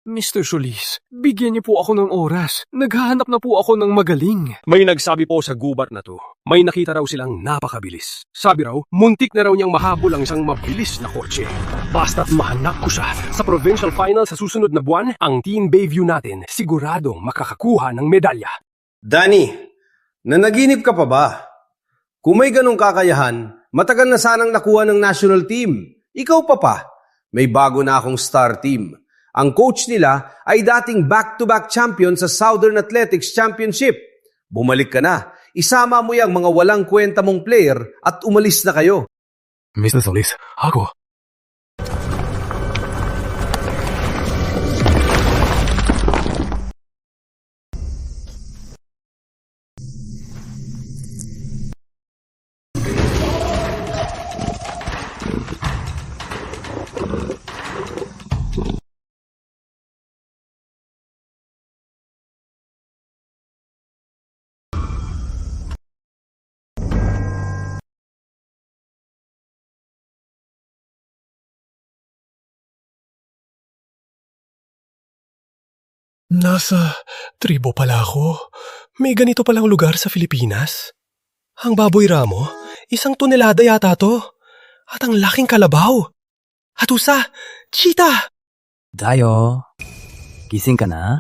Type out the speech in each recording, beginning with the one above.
Mr. Solis, bigyan niyo po ako ng oras. Naghahanap na po ako ng magaling. May nagsabi po sa gubat na to, may nakita raw silang napakabilis. Sabi raw, muntik na raw niyang mahabol ang isang mabilis na kotse. Basta't mahanap ko siya sa provincial final sa susunod na buwan, ang Team Bayview natin siguradong makakakuha ng medalya. Danny, nanaginip ka pa ba? Kung may ganong kakayahan, matagal na sanang nakuha ng national team. Ikaw pa. May bago na akong star team. Ang coach nila ay dating back-to-back champion sa Southern Athletics Championship. Bumalik ka na. Isama mo yung mga walang kwenta mong player at umalis na kayo. Mr. Solis, ako. Nasa tribo pala ako. May ganito palang lugar sa Pilipinas. Ang baboy ramo, 1 tonelada yata to. At ang laking kalabaw. Hatusa, cheetah! Dayo, gising ka na?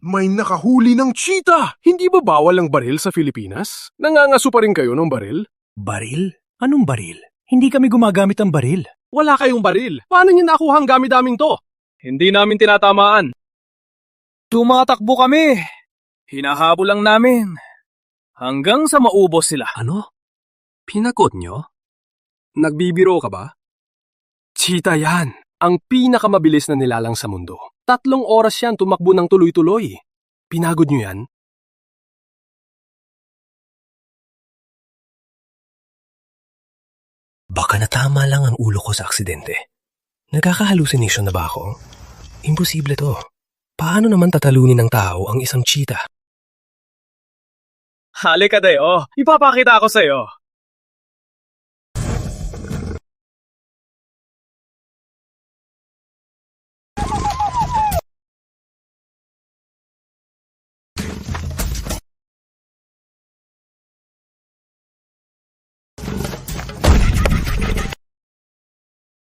May nakahuli ng cheetah! Hindi ba bawal ang baril sa Pilipinas? Nangangaso pa rin kayo ng baril? Baril? Anong baril? Hindi kami gumagamit ng baril. Wala kayong baril. Paano niyo nakuha ang dami-daming to? Hindi namin tinatamaan. Tumatakbo kami. Hinahabol lang namin. Hanggang sa maubos sila. Ano? Pinagot nyo? Nagbibiro ka ba? Cheetah yan. Ang pinakamabilis na nilalang sa mundo. 3 oras yan tumakbo ng tuloy-tuloy. Pinagod nyo yan? Baka natama lang ang ulo ko sa aksidente. Nagkaka-hallucination na ba ako? Imposible to. Paano naman tatalunin ng tao ang isang cheetah? Halika Dayo. Ipapakita ako sa'yo.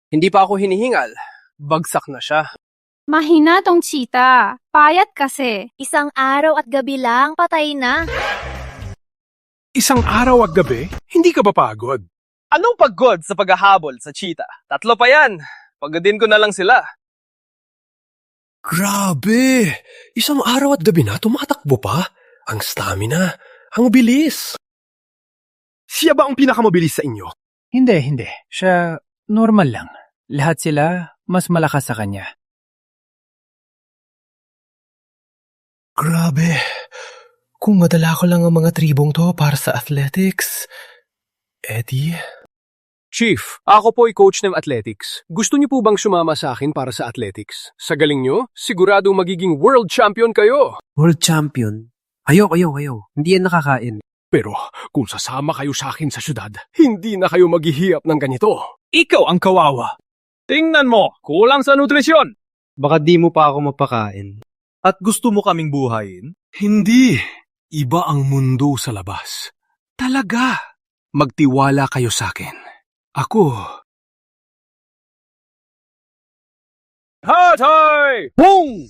Hindi pa ako hinihingal. Bagsak na siya. Mahina tong cheetah. Payat kasi. 1 araw at gabi lang, patay na. 1 araw at gabi? Hindi ka ba pagod? Anong pagod sa paghahabol sa cheetah? 3 pa yan. Pagodin ko na lang sila. Grabe! 1 araw at gabi na tumatakbo pa. Ang stamina. Ang bilis. Siya ba ang pinakamabilis sa inyo? Hindi. Siya normal lang. Lahat sila mas malakas sa kanya. Grabe. Kung madala ko lang ang mga tribong to para sa athletics, Eddie? Chief, ako po'y coach ng athletics. Gusto niyo po bang sumama sa akin para sa athletics? Sa galing niyo, siguradong magiging world champion kayo. World champion? Ayaw. Hindi yan nakakain. Pero kung sasama kayo sa akin sa syudad, hindi na kayo maghihiyap ng ganito. Ikaw ang kawawa. Tingnan mo, kulang sa nutrisyon. Baka di mo pa ako mapakain. At gusto mo kaming buhayin? Hindi. Iba ang mundo sa labas. Talaga. Magtiwala kayo sa akin. Ako. Hatay! Boom!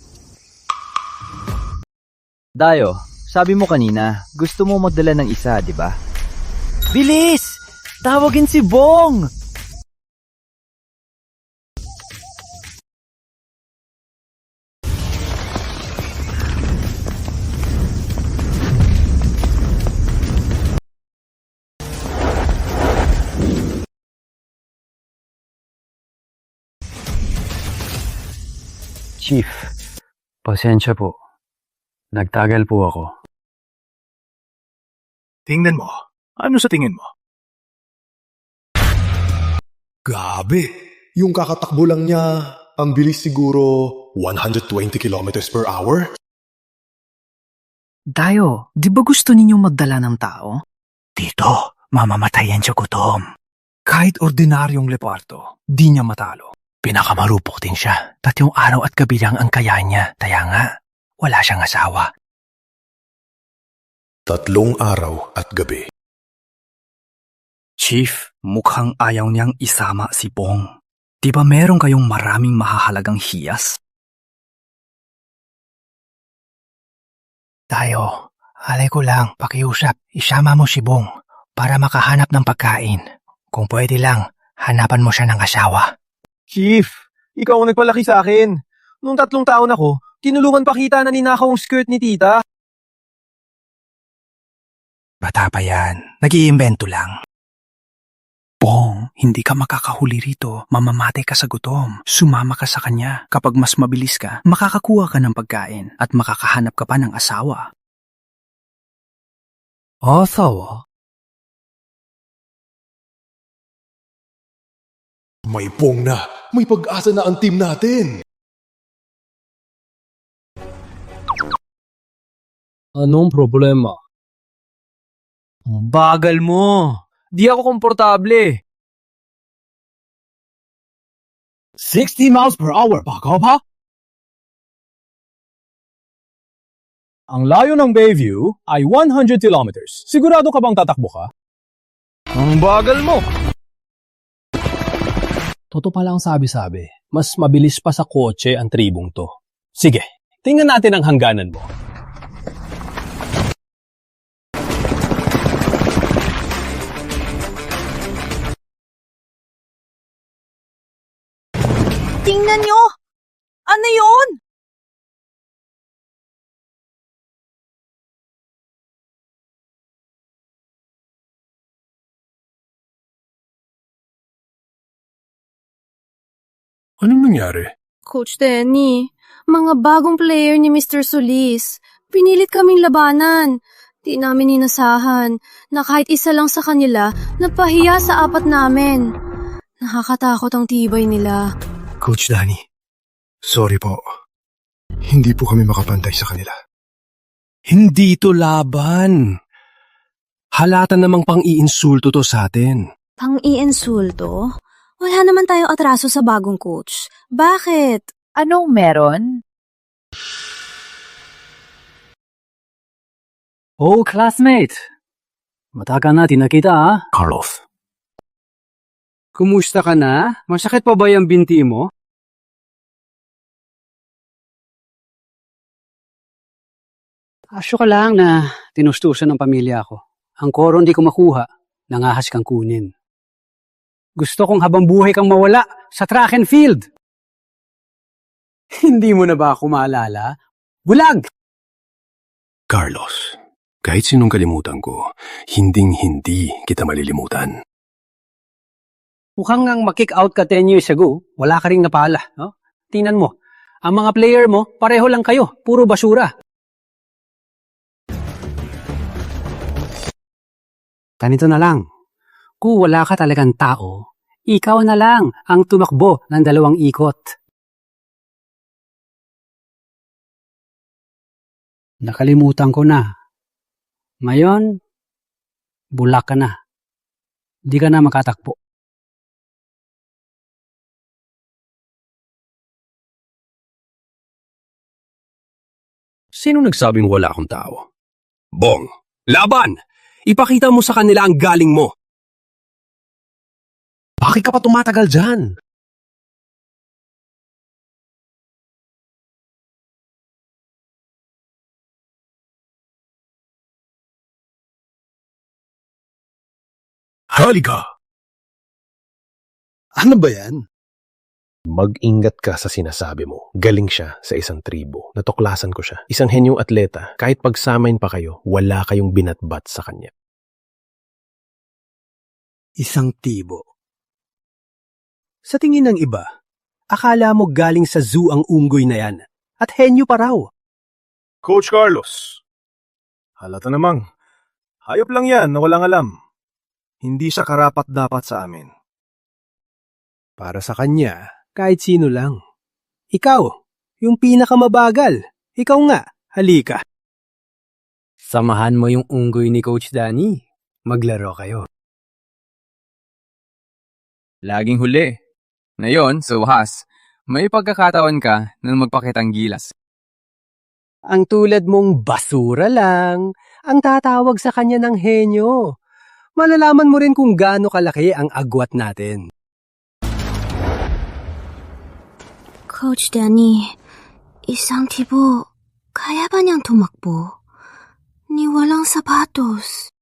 Dayo, sabi mo kanina, gusto mo magdala ng isa, di ba? Bilis! Tawagin si Bong! Chief, pasensya po. Nagtagal po ako. Tingnan mo. Ano sa tingin mo? Grabe. Yung kakatakbo lang niya, ang bilis siguro 120 kilometers per hour? Dayo, di ba gusto ninyong magdala ng tao? Dito, mamamatayan siya gutom. Kahit ordinaryong leparto, di niya matalo. Pinakamarupok din siya. Tatlong araw at gabi lang ang kaya niya. Kaya nga, wala siyang asawa. 3 araw at gabi. Chief, mukhang ayaw niyang isama si Bong. Di ba meron kayong maraming mahahalagang hiyas? Tayo, alay ko lang, pakiusap, isama mo si Bong para makahanap ng pagkain. Kung pwede lang, hanapan mo siya ng asawa. Chief, ikaw ang nagpalaki sa akin. Nung 3 taon ako, tinulungan pa kita na ninakaw ang skirt ni tita. Bata pa yan, nag-iimbento lang. Bong, hindi ka makakahuli rito. Mamamatay ka sa gutom. Sumama ka sa kanya. Kapag mas mabilis ka, makakakuha ka ng pagkain at makakahanap ka pa ng asawa. Asawa? May Bong na! May pag-asa na ang team natin! Anong problema? Bagal mo. Di ako komportable. 60 miles per hour, baka pa? Ang layo ng Bayview ay 100 kilometers. Sigurado ka bang tatakbo ka? Ang bagal mo. Totoo pala ang sabi-sabi. Mas mabilis pa sa kotse ang tribong to. Sige, tingnan natin ang hangganan mo. Tingnan nyo! Ano yun? Anong nangyari? Coach Denny, mga bagong player ni Mr. Solis. Pinilit kaming labanan. Di namin inasahan na kahit isa lang sa kanila napahiya sa 4 namin. Nakakatakot ang tibay nila. Coach Danny, sorry po. Hindi po kami makapantay sa kanila. Hindi ito laban. Halata namang pang-iinsulto to sa atin. Pang-iinsulto? Wala naman tayong atraso sa bagong coach. Bakit? Anong meron? Oh, classmate! Matagal natin nakita, ha? Carlos. Kumusta ka na? Masakit pa ba yung binti mo? Asyo ka lang na tinustusan ng pamilya ko. Ang koro hindi ko makuha, nangahas kang kunin. Gusto kong habang buhay kang mawala sa track and field. Hindi mo na ba ako maalala? Bulag! Carlos, kahit sinong kalimutan ko, hinding-hindi kita malilimutan. Mukhang ngang makick out ka 10 years ago, wala ka ring napala. No? Tingnan mo, ang mga player mo, pareho lang kayo, puro basura. Ganito na lang, kung wala ka talagang tao, ikaw na lang ang tumakbo ng 2 ikot. Nakalimutan ko na. Ngayon, bulak ka na. Di ka na makatakbo. Sino nagsabing wala akong tao? Bong, laban! Ipakita mo sa kanila ang galing mo. Bakit ka pa tumatagal dyan? Halika! Ano ba yan? Mag-ingat ka sa sinasabi mo. Galing siya sa isang tribo. Natuklasan ko siya. Isang henyong atleta. Kahit pagsamain pa kayo, wala kayong binatbat sa kanya. Isang tibo. Sa tingin ng iba, akala mo galing sa zoo ang unggoy na yan. At henyo pa raw. Coach Carlos, halata namang. Hayop lang yan na walang alam. Hindi siya karapat-dapat sa amin. Para sa kanya, kahit sino lang. Ikaw, yung pinakamabagal. Ikaw nga, halika. Samahan mo yung unggoy ni Coach Danny. Maglaro kayo. Laging huli. Ngayon, sa wakas, may pagkakataon ka na magpakitang gilas. Ang tulad mong basura lang ang tatawag sa kanya ng henyo. Malalaman mo rin kung gaano kalaki ang agwat natin. Coach Danny, isang tibo, kaya ba niyang tumakbo? Ni walang sapatos.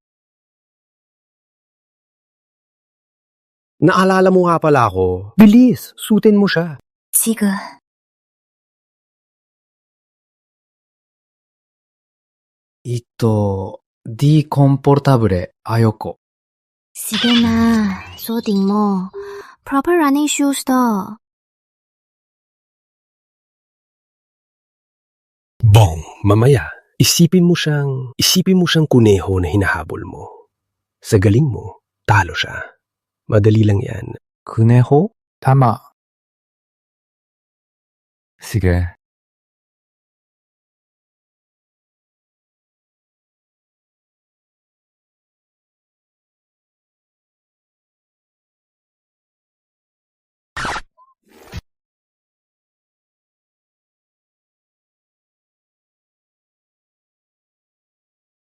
Naalala mo nga pala ako. Bilis, sutin mo siya. Sige. Ito, di komportable, ayoko. Sige na, suotin mo. Proper running shoes to. Bong, mamaya, isipin mo siyang kuneho na hinahabol mo. Sa galing mo, talo siya. Madali lang yan. Kuneho? Tama. Sige.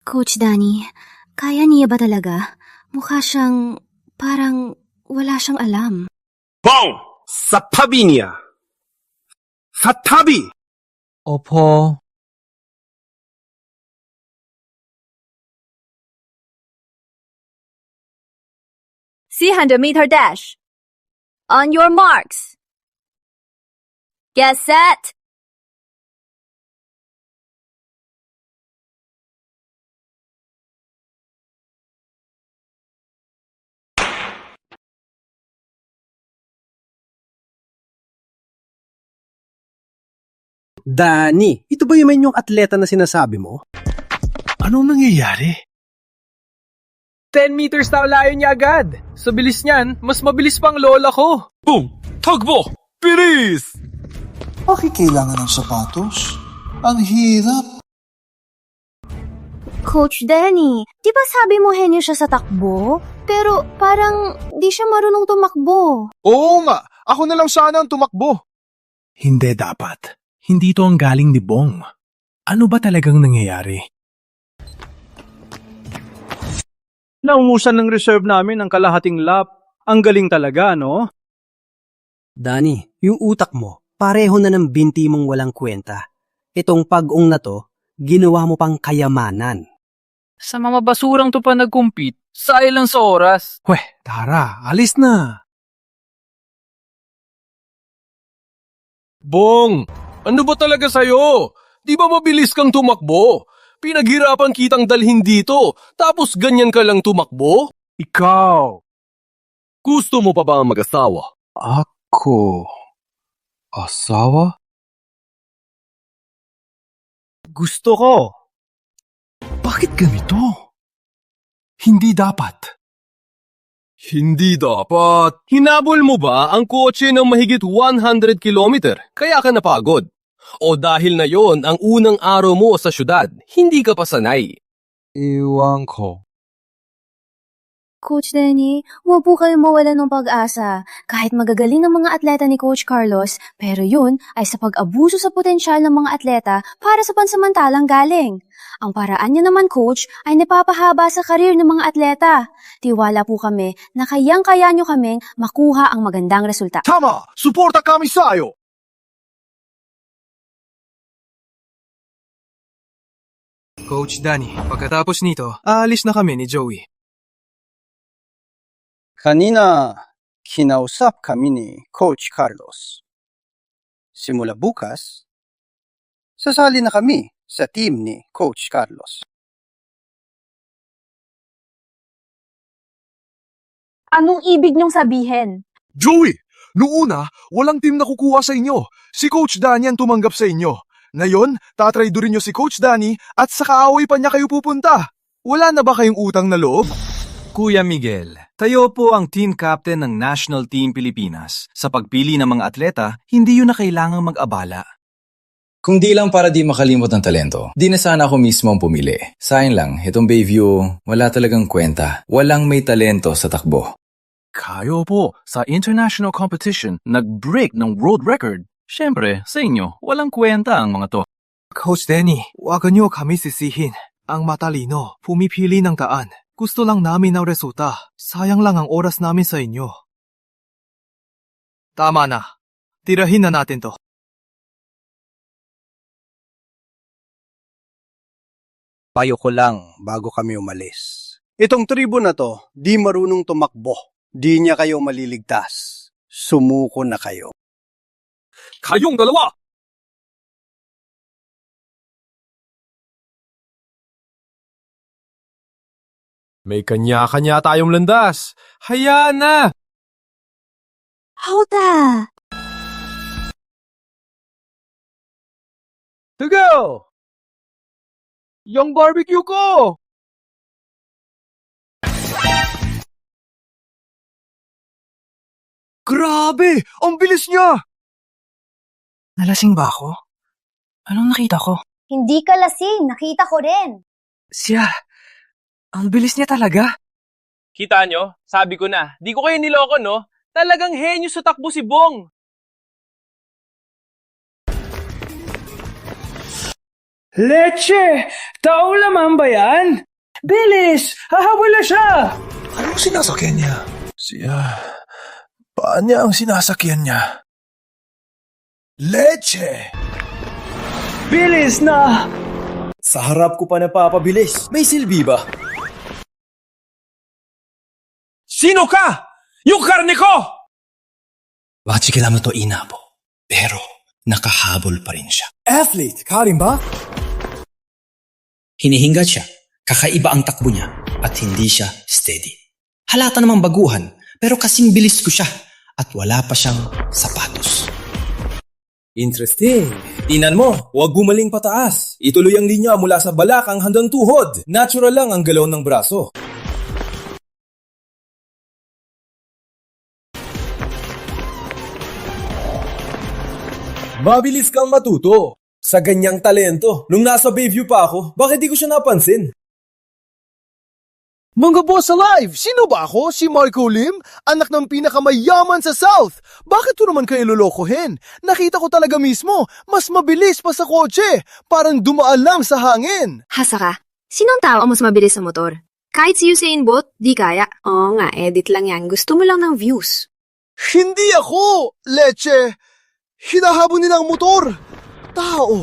Coach Danny, kaya niya ba talaga? Mukha siyang parang wala siyang alam. Bong! Sapabi niya! Fatabi! Opo. 100-meter dash. On your marks. Get set. Danny, ito ba yung atleta na sinasabi mo? Anong nangyayari? 10 meters na layo niya agad. Sa bilis niyan, mas mabilis pang lola ko. Boom! Tagbo! Bilis! Bakit kailangan ng sapatos? Ang hirap. Coach Danny, di ba sabi mo henyo siya sa takbo? Pero parang di siya marunong tumakbo. Oo nga, ako na lang sana ang tumakbo. Hindi dapat. Hindi to ang galing ni Bong. Ano ba talagang nangyayari? Naungusan ng reserve namin ang kalahating lap. Ang galing talaga, no? Danny, yung utak mo, pareho na ng binti mong walang kwenta. Itong pag-ong na to, ginawa mo pang kayamanan. Sa mga basurang to pa nag-compete, sayang lang sa oras. Weh, tara, alis na. Bong! Ano ba talaga sa'yo? Di ba mabilis kang tumakbo? Pinaghirapan kitang dalhin dito, tapos ganyan ka lang tumakbo? Ikaw! Gusto mo pa ba ang mag-asawa? Ako... Asawa? Gusto ko. Bakit ganito? Hindi dapat. Hindi dapat. Hinabol mo ba ang kotse ng mahigit 100 kilometer, kaya ka napagod? O dahil na yon ang unang araw mo sa syudad, hindi ka pa sanay? Iwan ko. Coach Danny, huwag po kayo mawala ng pag-asa. Kahit magagaling ang mga atleta ni Coach Carlos, pero yun ay sa pag-abuso sa potensyal ng mga atleta para sa pansamantalang galing. Ang paraan niya naman, Coach, ay napapahaba sa karir ng mga atleta. Tiwala po kami na kayang-kaya nyo kaming makuha ang magandang resulta. Tama! Suporta kami sa'yo! Coach Danny, pagkatapos nito, aalis na kami ni Joey. Kanina, kinausap kami ni Coach Carlos. Simula bukas, sasali na kami sa team ni Coach Carlos. Anong ibig niyong sabihin? Joey! Noong una, walang team na kukuha sa inyo. Si Coach Danny ang tumanggap sa inyo. Ngayon, tatraydorin niyo si Coach Danny at sa kaaway pa niya kayo pupunta. Wala na ba kayong utang na loob? Kuya Miguel, tayo po ang team captain ng National Team Pilipinas. Sa pagpili ng mga atleta, hindi yun na kailangang mag-abala. Kung di lang para di makalimot ng talento, di na sana ako mismo ang pumili. Sayang lang, itong Bayview, wala talagang kwenta. Walang may talento sa takbo. Kayo po sa international competition nag-break ng world record. Siyempre, sa inyo, walang kwenta ang mga to. Coach Danny, huwag niyo kami sisihin. Ang matalino, pumipili ng daan. Gusto lang namin ng resulta. Sayang lang ang oras namin sa inyo. Tama na. Tirahin na natin to. Payo ko lang bago kami umalis. Itong tribo na to, di marunong tumakbo. Di niya kayo maliligtas. Sumuko na kayo. Kayong dalawa! May kanya-kanya tayong landas. Hayaan na! Hoda! To go! Yung barbecue ko! Grabe! Ang bilis niya! Nalasing ba ako? Anong nakita ko? Hindi ka lasing, nakita ko rin. Siya, ang bilis niya talaga. Kita nyo? Sabi ko na, di ko kayo niloko, no? Talagang henyo sa takbo si Bong. Leche! Tao laman ba yan? Bilis! Hahabol na siya! Anong sinasakyan niya? Siya... Paano niya ang sinasakyan niya? Leche! Bilis na! Sa harap ko pa napapabilis. May silbi ba? Sino ka? Yung karne ko! Bakit si kailangan to inabo? Pero nakahabol pa rin siya. Athlete, Karin ba? Hinihinga siya. Kakaiba ang takbo niya at hindi siya steady. Halata namang baguhan pero kasing bilis ko siya at wala pa siyang sapatos. Interesting. Tingnan mo, huwag gumaling pataas. Ituloy ang linya mula sa balakang hanggang tuhod. Natural lang ang galaw ng braso. Mabilis kang matuto. Sa ganyang talento, nung nasa Bayview pa ako, bakit di ko siya napansin? Mga boss alive! Sino ba ako? Si Marco Lim? Anak ng pinakamayaman sa South! Bakit ko naman kayo lolokohin? Nakita ko talaga mismo, mas mabilis pa sa kotse! Parang dumaan lang sa hangin! Hasa ka? Sinong tao ang mas mabilis sa motor? Kahit si Usain Bolt, di kaya. Oo nga, edit lang yan. Gusto mo lang ng views. Hindi ako! Leche! Hinahabol nila ang motor! Tao!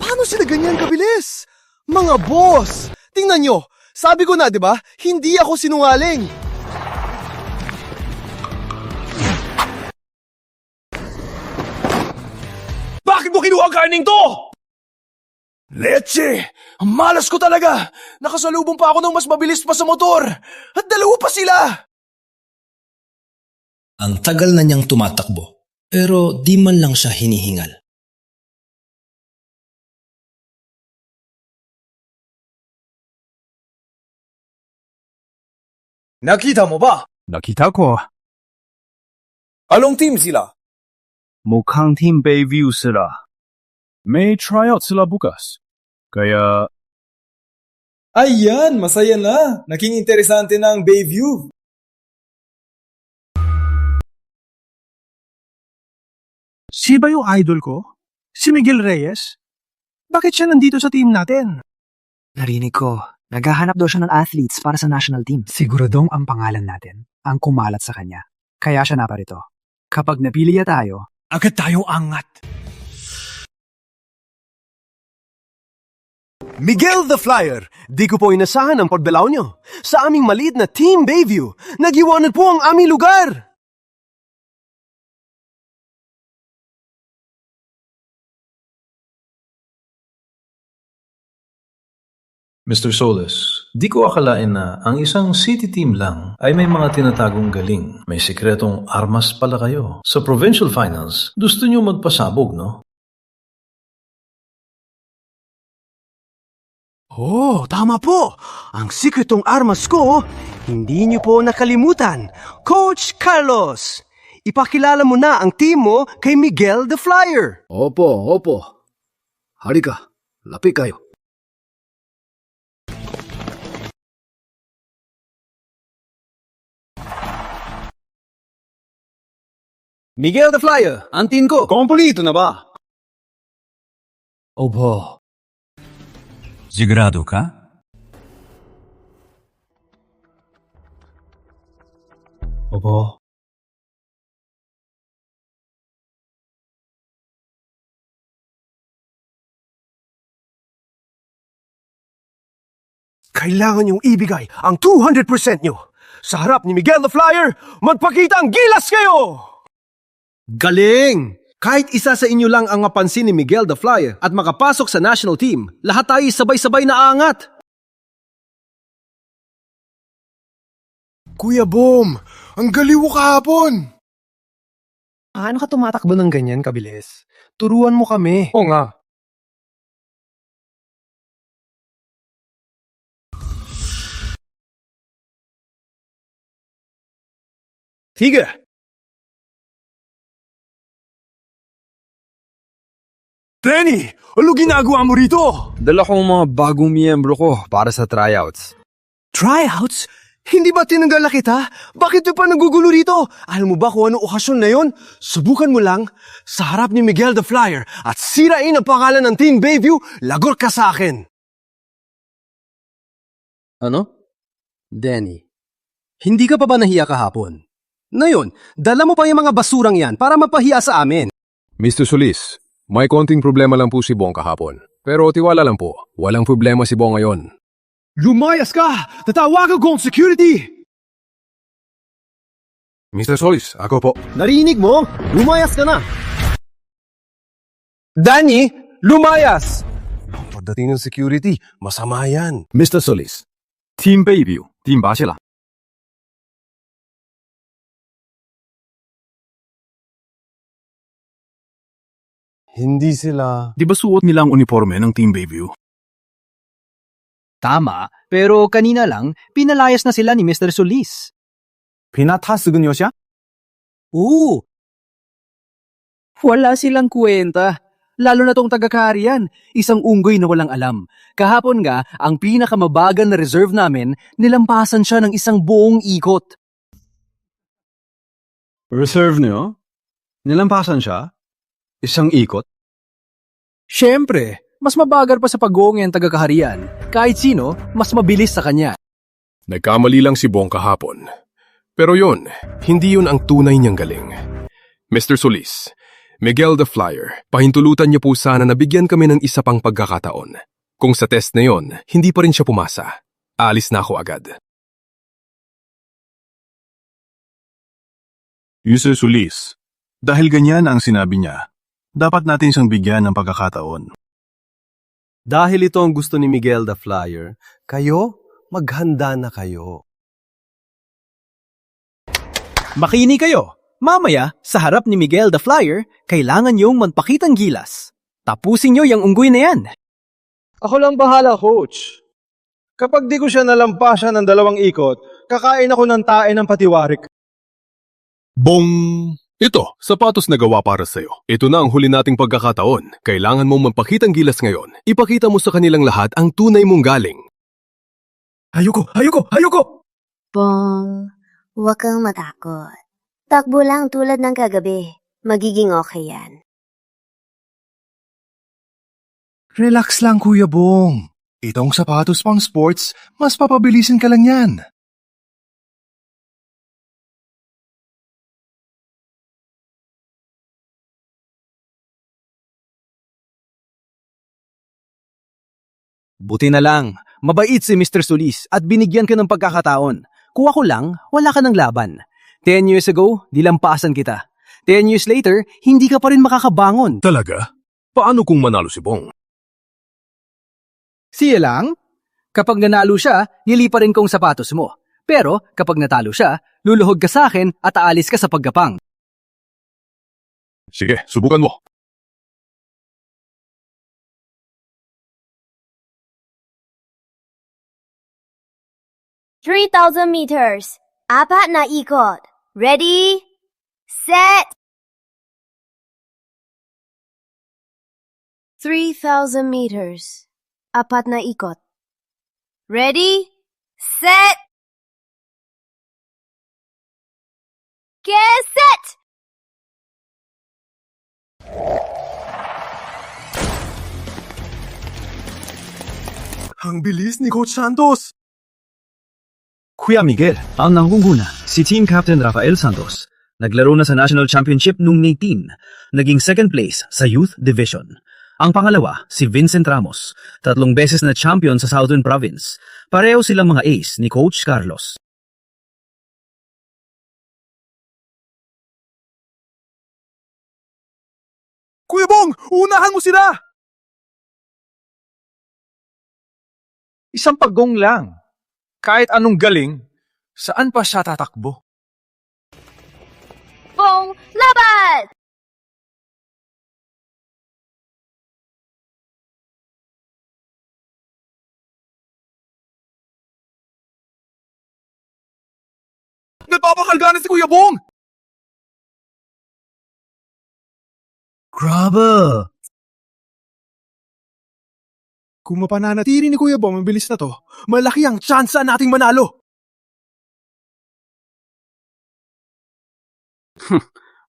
Paano sila ganyan kabilis? Mga boss! Tingnan nyo! Sabi ko na, di ba? Hindi ako sinungaling. Bakit mo kinuha ang karning to? Leche! Ang malas ko talaga! Nakasalubong pa ako ng mas mabilis pa sa motor! At dalawa pa sila! Ang tagal na niyang tumatakbo, pero di man lang siya hinihingal. Nakita mo ba? Nakita ko. Anong team sila? Mukhang Team Bayview sila. May tryout sila bukas. Kaya... Ayan, masaya na. Naging interesante na ang Bayview. Si ba yung idol ko? Si Miguel Reyes? Bakit siya nandito sa team natin? Narinig ko, naghahanap daw siya ng athletes para sa national team. Siguradong ang pangalan natin ang kumalat sa kanya. Kaya siya naparito. Kapag napili niya tayo, agad tayong angat. Miguel the Flyer, di ko po inasahan ang pagbalaw nyo. Sa aming maliit na Team Bayview, nagiwanag po ang aming lugar. Mr. Solis, di ko akalain na ang isang city team lang ay may mga tinatagong galing. May sikretong armas pala kayo. Sa provincial finals, gusto nyo magpasabog, no? Oh, tama po. Ang sikretong armas ko, hindi niyo po nakalimutan. Coach Carlos, ipakilala mo na ang team mo kay Miguel the Flyer. Opo. Halika, lapit kayo. Miguel the Flyer, ang team ko. Kompleto na ba? Opo. Sigurado ka? Opo. Kailangan niyong ibigay ang 200% niyo. Sa harap ni Miguel the Flyer, magpakita ang gilas kayo! Galing! Kahit isa sa inyo lang ang mapansin ni Miguel the Flyer at makapasok sa national team, lahat tayo sabay-sabay na angat. Kuya Bom, ang galiw mo kahapon. Paano ka tumatakbo ng ganyan kabilis? Turuan mo kami. Oo nga. Sige! Danny! Ano ginagawa mo rito? Dala kong mga bagong miyembro ko para sa tryouts. Tryouts? Hindi ba tinanggal na kita? Bakit ka pa nagugulo rito? Alam mo ba kung anong okasyon na yon? Subukan mo lang sa harap ni Miguel the Flyer at sirain ang pangalan ng Team Bayview, lagot ka sa akin. Ano? Danny, hindi ka pa ba nahiya kahapon? Ngayon, dala mo pa yung mga basurang yan para mapahiya sa amin. Mr. Solis, may konting problema lang po si Bong kahapon. Pero tiwala lang po, walang problema si Bong ngayon. Lumayas ka! Tatawagan ko ang security! Mr. Solis, ako po. Narinig mo? Lumayas ka na! Danny, lumayas! Pagdating ng security, masama yan. Mr. Solis, Team Bayview, team ba sila? Hindi sila. Di ba suot nila ang uniforme ng Team Bayview? Tama, pero kanina lang, pinalayas na sila ni Mr. Solis. Pinatasugan niyo siya? Oo. Wala silang kwenta. Lalo na tong taga-Karian, isang unggoy na walang alam. Kahapon nga, ang pinakamabagal na reserve namin, nilampasan siya ng isang buong ikot. Reserve niyo? Nilampasan siya? Isang ikot? Siyempre, mas mabagal pa sa pag-uong yung taga-Kaharian. Kahit sino, mas mabilis sa kanya. Nagkamali lang si Bong kahapon. Pero yun, hindi yun ang tunay niyang galing. Mr. Solis, Miguel the Flyer, pahintulutan niyo po sana na bigyan kami ng isa pang pagkakataon. Kung sa test na yon, hindi pa rin siya pumasa. Alis na ako agad. Mr. Solis, dahil ganyan ang sinabi niya, dapat natin siyang bigyan ng pagkakataon. Dahil ito ang gusto ni Miguel the Flyer, kayo, maghanda na kayo. Makinig kayo! Mamaya, sa harap ni Miguel the Flyer, kailangan niyong magpakitang gilas. Tapusin niyo yung unggoy na yan. Ako lang bahala, coach. Kapag di ko siya nalampasan ng 2 ikot, kakain ako ng tae ng patiwarik. Bong! Ito, sapatos na gawa para sa'yo. Ito na ang huli nating pagkakataon. Kailangan mong magpakitang gilas ngayon. Ipakita mo sa kanilang lahat ang tunay mong galing. Ayoko! Bong, huwag kang matakot. Takbo lang tulad ng kagabi. Magiging okay yan. Relax lang, Kuya Bong. Itong sapatos pang sports, mas papabilisin ka lang yan. Buti na lang, mabait si Mr. Solis at binigyan ka ng pagkakataon. Kung ako lang, wala ka ng laban. 10 years ago, dilampasan kita. 10 years later, hindi ka pa rin makakabangon. Talaga? Paano kung manalo si Bong? Siya lang? Kapag nanalo siya, nilipa rin kong sapatos mo. Pero kapag natalo siya, luluhod ka sa akin at aalis ka sa paggapang. Sige, subukan mo. $3,000 meters. 4 na ikot. Ready? Set! 3,000 meters. 4 na ikot. Ready? Set! Get set! Ang bilis ni Coach Santos! Kuya Miguel, ang nangguguna, si Team Captain Rafael Santos. Naglaro na sa National Championship noong 18. Naging second place sa Youth Division. Ang pangalawa, si Vincent Ramos. 3 beses na champion sa Southern Province. Pareho silang mga ace ni Coach Carlos. Kuya Bong, unahan mo sila! Isang paggong lang. Kahit anong galing, saan pa siya tatakbo? Bong, laban! Nagpapakalga na si Kuya Bong! Grabe! Kung mapananatili ni Kuya Bong ang bilis na to, malaki ang tsansa nating manalo!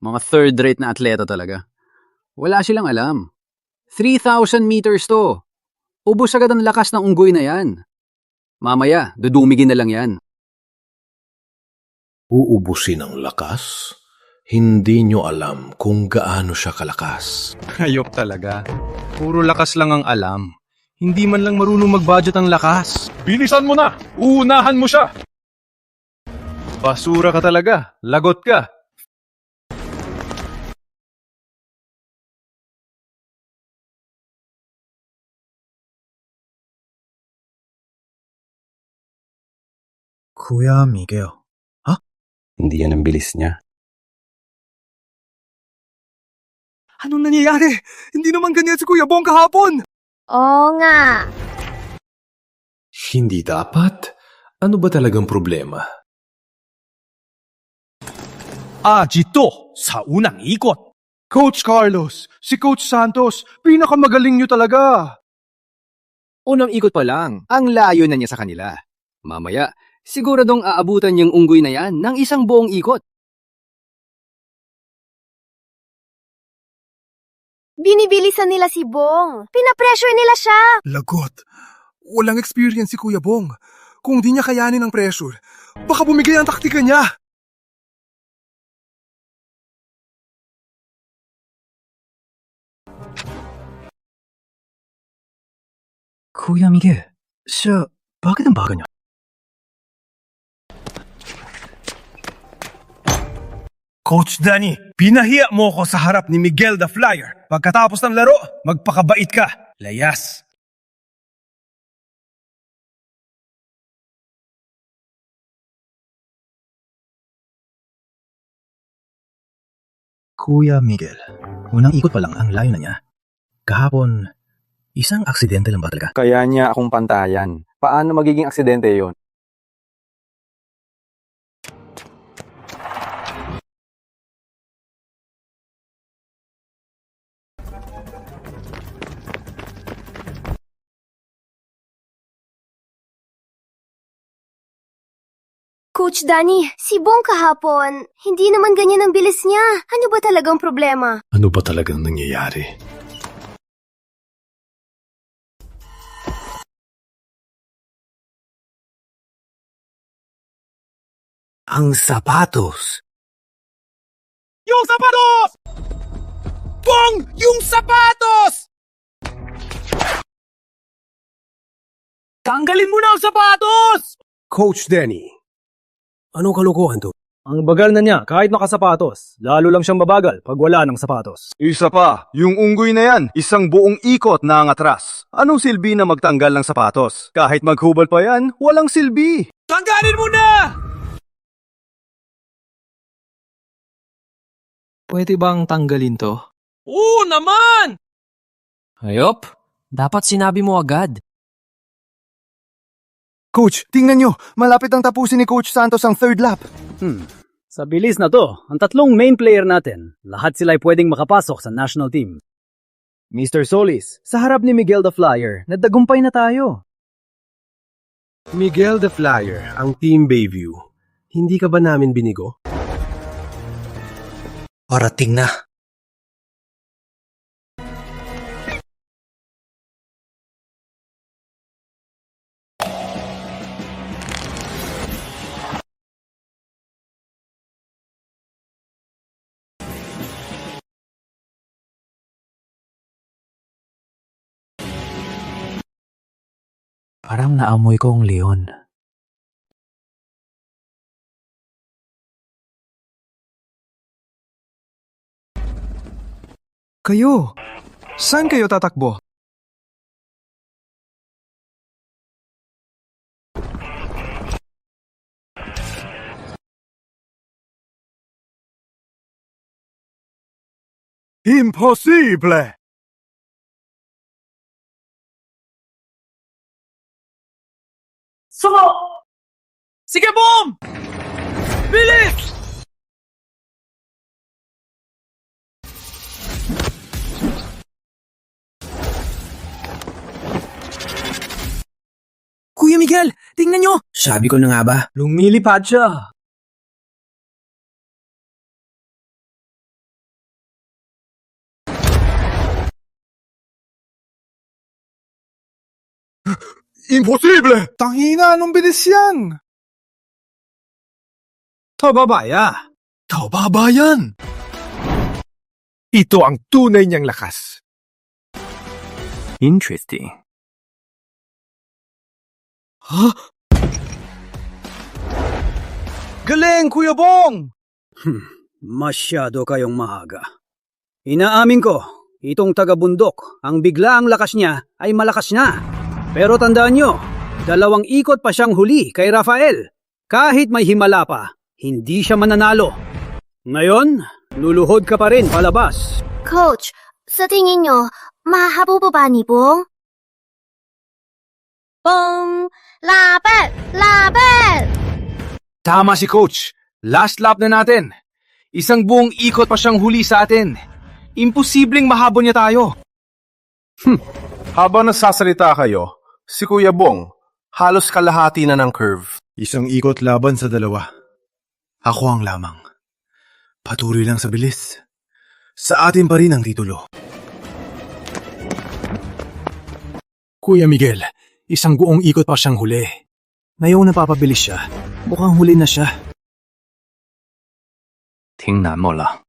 Mga third-rate na atleta talaga. Wala silang alam. 3,000 meters to. Ubus agad ang lakas ng unggoy na yan. Mamaya, dudumigin na lang yan. Uubusin ang lakas? Hindi nyo alam kung gaano siya kalakas. Hayop talaga. Puro lakas lang ang alam. Hindi man lang marunong mag-budget ang lakas. Bilisan mo na! Uunahan mo siya! Basura ka talaga. Lagot ka. Kuya Miguel. Hindi yan ang bilis niya. Anong nangyayari? Hindi naman ganyan si Kuya Bong kahapon! Oo nga. Hindi dapat? Ano ba talagang problema? Dito, sa unang ikot. Coach Carlos, si Coach Santos, pinakamagaling nyo talaga. Unang ikot pa lang, ang layo na niya sa kanila. Mamaya, siguradong aabutan niyang unggoy na yan ng isang buong ikot. Binibilisan nila si Bong. Pinapressure nila siya. Lagot. Walang experience si Kuya Bong. Kung di niya kayanin ang pressure, baka bumigay ang taktika niya. Kuya Miguel, siya, bakit ang baga niya? Coach Danny, pinahiya mo ko sa harap ni Miguel the Flyer. Pagkatapos ng laro, magpakabait ka. Layas. Kuya Miguel, unang ikot pa lang ang layo na niya. Kahapon, isang aksidente lang ba talaga? Kaya niya akong pantayan. Paano magiging aksidente yon? Coach Danny, si Bong kahapon, hindi naman ganyan ang bilis niya. Ano ba talagang problema? Ano ba talagang nangyayari? Ang sapatos. Yung sapatos! Bong! Yung sapatos! Tanggalin mo na ang sapatos! Coach Danny, anong kalokohan to? Ang bagal na niya kahit nakasapatos. Lalo lang siyang mabagal pag wala ng sapatos. Isa pa, yung unggoy na yan, isang buong ikot na ang atras. Anong silbi na magtanggal ng sapatos? Kahit maghubal pa yan, walang silbi. Tanggalin mo na! Pwede bang tanggalin to? Oo naman! Hayop, dapat sinabi mo agad. Coach, tingnan nyo. Malapit ang tapusin ni Coach Santos ang third lap. Sa bilis na to, ang tatlong main player natin, lahat sila ay pwedeng makapasok sa national team. Mr. Solis, sa harap ni Miguel the Flyer, nagdagumpay na tayo. Miguel the Flyer, ang Team Bayview. Hindi ka ba namin binigo? Parating na. Parang naamoy ko ang leon. Kayo, saan kayo tatakbo? Imposible! Sumo! Sige, boom! Bilis! Kuya Miguel, tingnan nyo! Sabi ko na nga ba? Lumilipad siya. Imposible! Tangina, anong bilis yan? Tababaya! Tababayan! Ito ang tunay niyang lakas. Interesting. Ha? Galing, Kuya Bong! Masyado kayong maaga. Inaamin ko, itong taga-bundok, ang biglaang lakas niya ay malakas na. Pero tandaan nyo, 2 ikot pa siyang huli kay Rafael. Kahit may himala pa, hindi siya mananalo. Ngayon, luluhod ka pa rin palabas. Coach, sa tingin nyo, mahahabol pa ba ni Bong? Bong! Lapit! Lapit! Tama si Coach. Last lap na natin. 1 buong ikot pa siyang huli sa atin. Imposibleng mahabol niya tayo. Habang nagsasalita kayo, si Kuya Bong, halos kalahati na ng curve. 1 ikot laban sa 2. Ako ang lamang. Patuloy lang sa bilis. Sa atin pa rin ang titulo. Kuya Miguel, 1 buong ikot pa siyang huli. Ngayong napapabilis siya, mukhang huli na siya. Tingnan mo lang.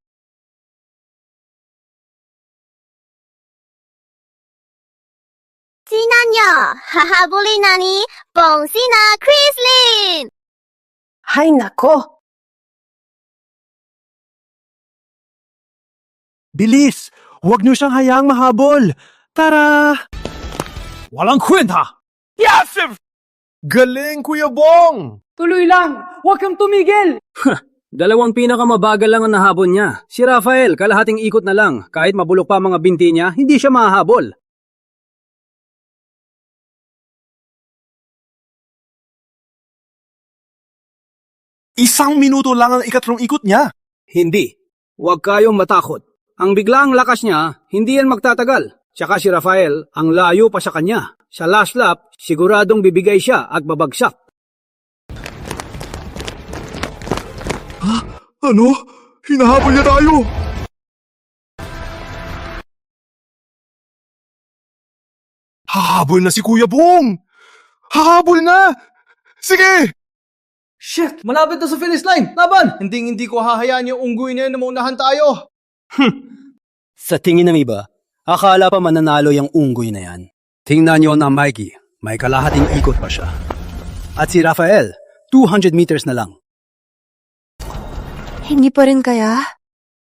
Tingnan nyo, hahabulin na ni Bong Sina Chrislyn! Hay nako! Bilis! Huwag niyo siyang hayaang mahabol! Tara! Walang kwenta! Yes! Galing, Kuya Bong! Tuloy lang! Huwag kang tumigil! 2 pinakamabagal lang ang nahabol niya. Si Rafael, kalahating ikot na lang. Kahit mabulok pa mga binti niya, hindi siya mahahabol. Isang minuto lang ang ikatlong ikot niya. Hindi. Huwag kayong matakot. Ang biglaang lakas niya, hindi yan magtatagal. Tsaka si Rafael, ang layo pa sa kanya. Sa last lap, siguradong bibigay siya at babagsak. Ano? Hinahabol niya tayo! Hahabol na si Kuya Bong! Hahabol na! Sige! Shit! Malapit na sa finish line! Laban! Hindi ko hahayaan yung unggoy na yun na maunahan tayo. Sa tingin ng iba, akala pa mananalo yung unggoy na yan. Tingnan niyo na Mikey, may kalahating ikot pa siya. At si Rafael, 200 meters na lang. Hindi pa rin kaya?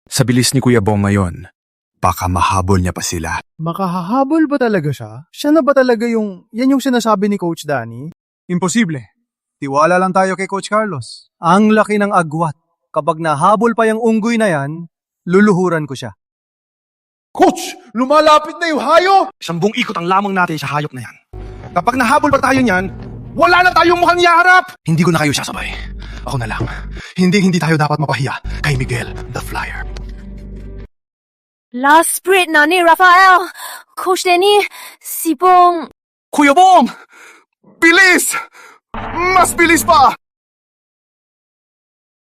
Sa bilis ni Kuya Bong ngayon, baka mahabol niya pa sila. Makahahabol ba talaga siya? Siya na ba talaga yan yung sinasabi ni Coach Danny? Imposible. Tiwala lang tayo kay Coach Carlos. Ang laki ng agwat. Kapag nahabol pa yung unggoy na yan, luluhuran ko siya. Coach! Lumalapit na yung hayop! 1 buong ikot ang lamang natin sa hayop na yan. Kapag nahabol pa tayo niyan, wala na tayong mukhang iharap! Hindi ko na kayo sasabay. Ako na lang. Hindi tayo dapat mapahiya kay Miguel, the Flyer. Last sprint na ni Rafael. Coach Danny, si Bong... Kuya Bong! Bilis! Mas bilis pa!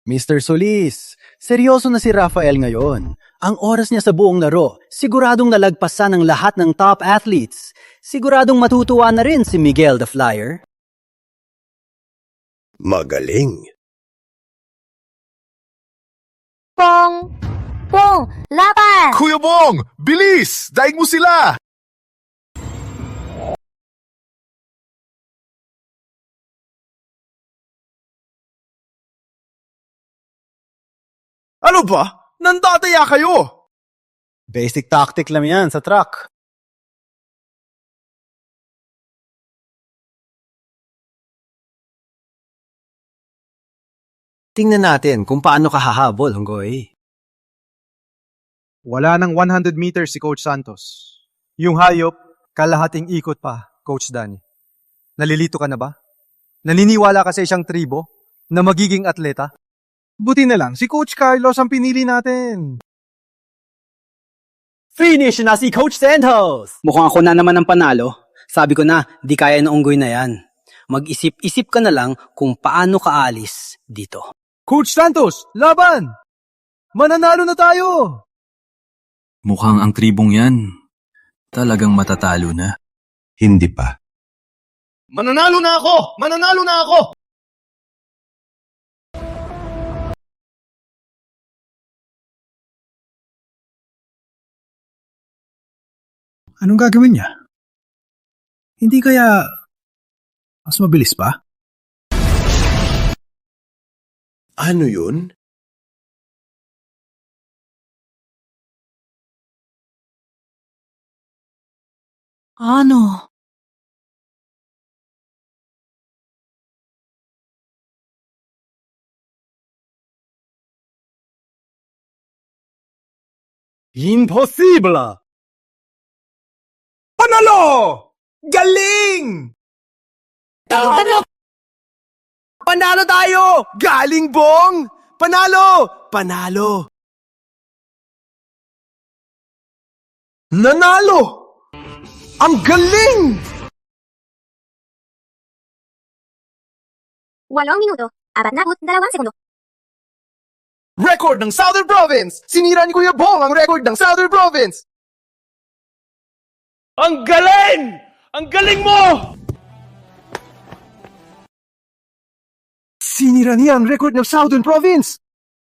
Mr. Solis, seryoso na si Rafael ngayon. Ang oras niya sa buong laro, siguradong nalagpasan ng lahat ng top athletes. Siguradong matutuwa na rin si Miguel the Flyer. Magaling. Bong! Bong! Laban! Kuya Bong! Bilis! Daig mo sila! Ano ba? Nandataya kayo! Basic tactic lang yan sa track. Tingnan natin kung paano ka hahabol, Honggoy. Wala nang 100 meters si Coach Santos. Yung hayop, kalahating ikot pa, Coach Danny. Nalilito ka na ba? Naniniwala ka sa isang tribo na magiging atleta? Buti na lang, si Coach Carlos ang pinili natin. Finish na si Coach Santos! Mukhang ako na naman ang panalo. Sabi ko na, di kaya ng unggoy na yan. Mag-isip-isip ka na lang kung paano ka alis dito. Coach Santos, laban! Mananalo na tayo! Mukhang ang tribong yan, talagang matatalo na. Hindi pa. Mananalo na ako! Mananalo na ako! Anong gagawin niya? Hindi kaya mas mabilis pa? Ano yun? Ano? Impossible! Panalo! Galing! Panalo tayo! Galing, Bong! Panalo! Panalo! Nanalo! Ang galing! 8 minuto, 42 segundo. Record ng Southern Province! Sinira ni Kuya Bong ang record ng Southern Province! Ang galing! Ang galing mo! Sinira niya ang record ng Southern Province!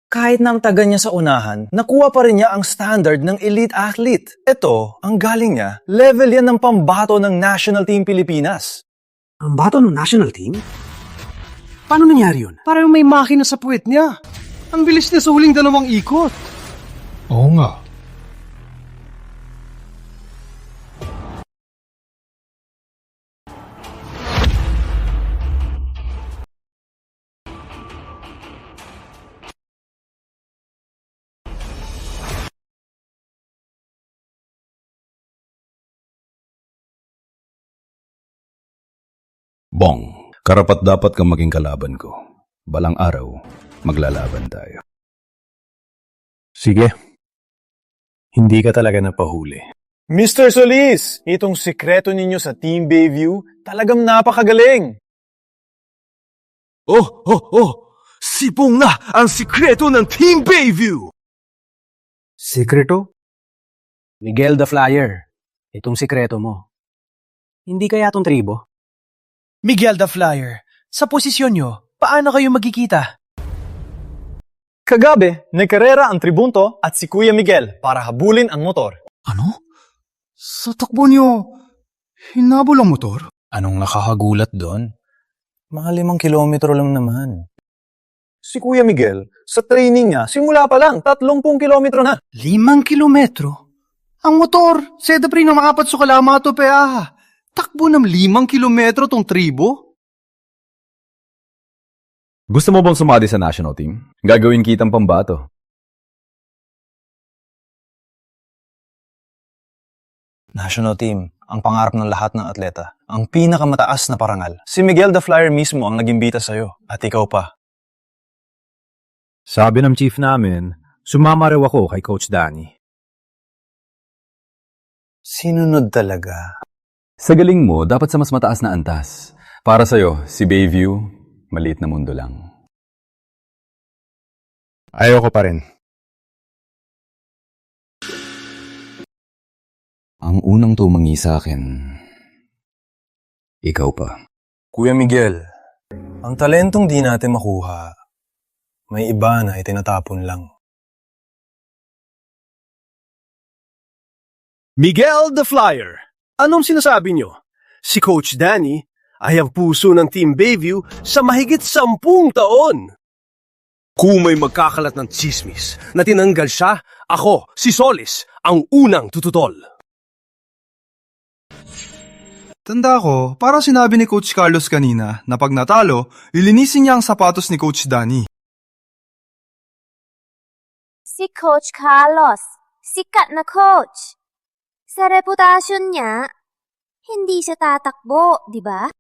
Kahit na ang taga niya sa unahan, nakuha pa rin niya ang standard ng elite athlete. Ito, ang galing niya, level yan ng pambato ng National Team Pilipinas. Ang bato ng national team? Paano nangyari yun? Parang may makina sa puwet niya. Ang bilis niya sa huling 2 ikot. Oo nga. Bong, karapat-dapat kang maging kalaban ko. Balang araw, maglalaban tayo. Sige. Hindi ka talaga napahuli. Mr. Solis, itong sikreto ninyo sa Team Bayview, talagang napakagaling! Sipong na ang sikreto ng Team Bayview! Sikreto? Miguel the Flyer, itong sikreto mo. Hindi kaya itong tribo? Miguel the Flyer, sa posisyon nyo, paano kayo magkikita? Kagabi, nagkarera ang Tribunto at si Kuya Miguel para habulin ang motor. Ano? Sa takbo niyo, hinabol ang motor? Anong nakakagulat doon? Mga 5 kilometro lang naman. Si Kuya Miguel, sa training niya, simula pa lang, 30 kilometro na. 5 kilometro? Ang motor, seda pre na makapat sa kalamato pa. Takbo ng 5 kilometro tong tribo? Gusto mo bang sumali sa national team? Gagawin kitang pambato. National team, ang pangarap ng lahat ng atleta. Ang pinakamataas na parangal. Si Miguel the Flyer mismo ang naging bita sa'yo. At ikaw pa. Sabi ng chief namin, sumama raw ako kay Coach Danny. Sinunod talaga. Sa galing mo, dapat sa mas mataas na antas. Para sa'yo, si Bayview, maliit na mundo lang. Ayoko pa rin. Ang unang tumangi sa akin, ikaw pa. Kuya Miguel, ang talentong di natin makuha, may iba na itinatapon lang. Miguel the Flyer, anong sinasabi nyo? Si Coach Danny ay ang puso ng Team Bayview sa mahigit 10 taon. Kung may magkakalat ng tsismis na tinanggal siya, ako, si Solis, ang unang tututol. Tanda ko, para sinabi ni Coach Carlos kanina na pag natalo, lilinisin niya ang sapatos ni Coach Danny. Si Coach Carlos, sikat na coach. Sa reputasyon niya, hindi siya tatakbo, di ba?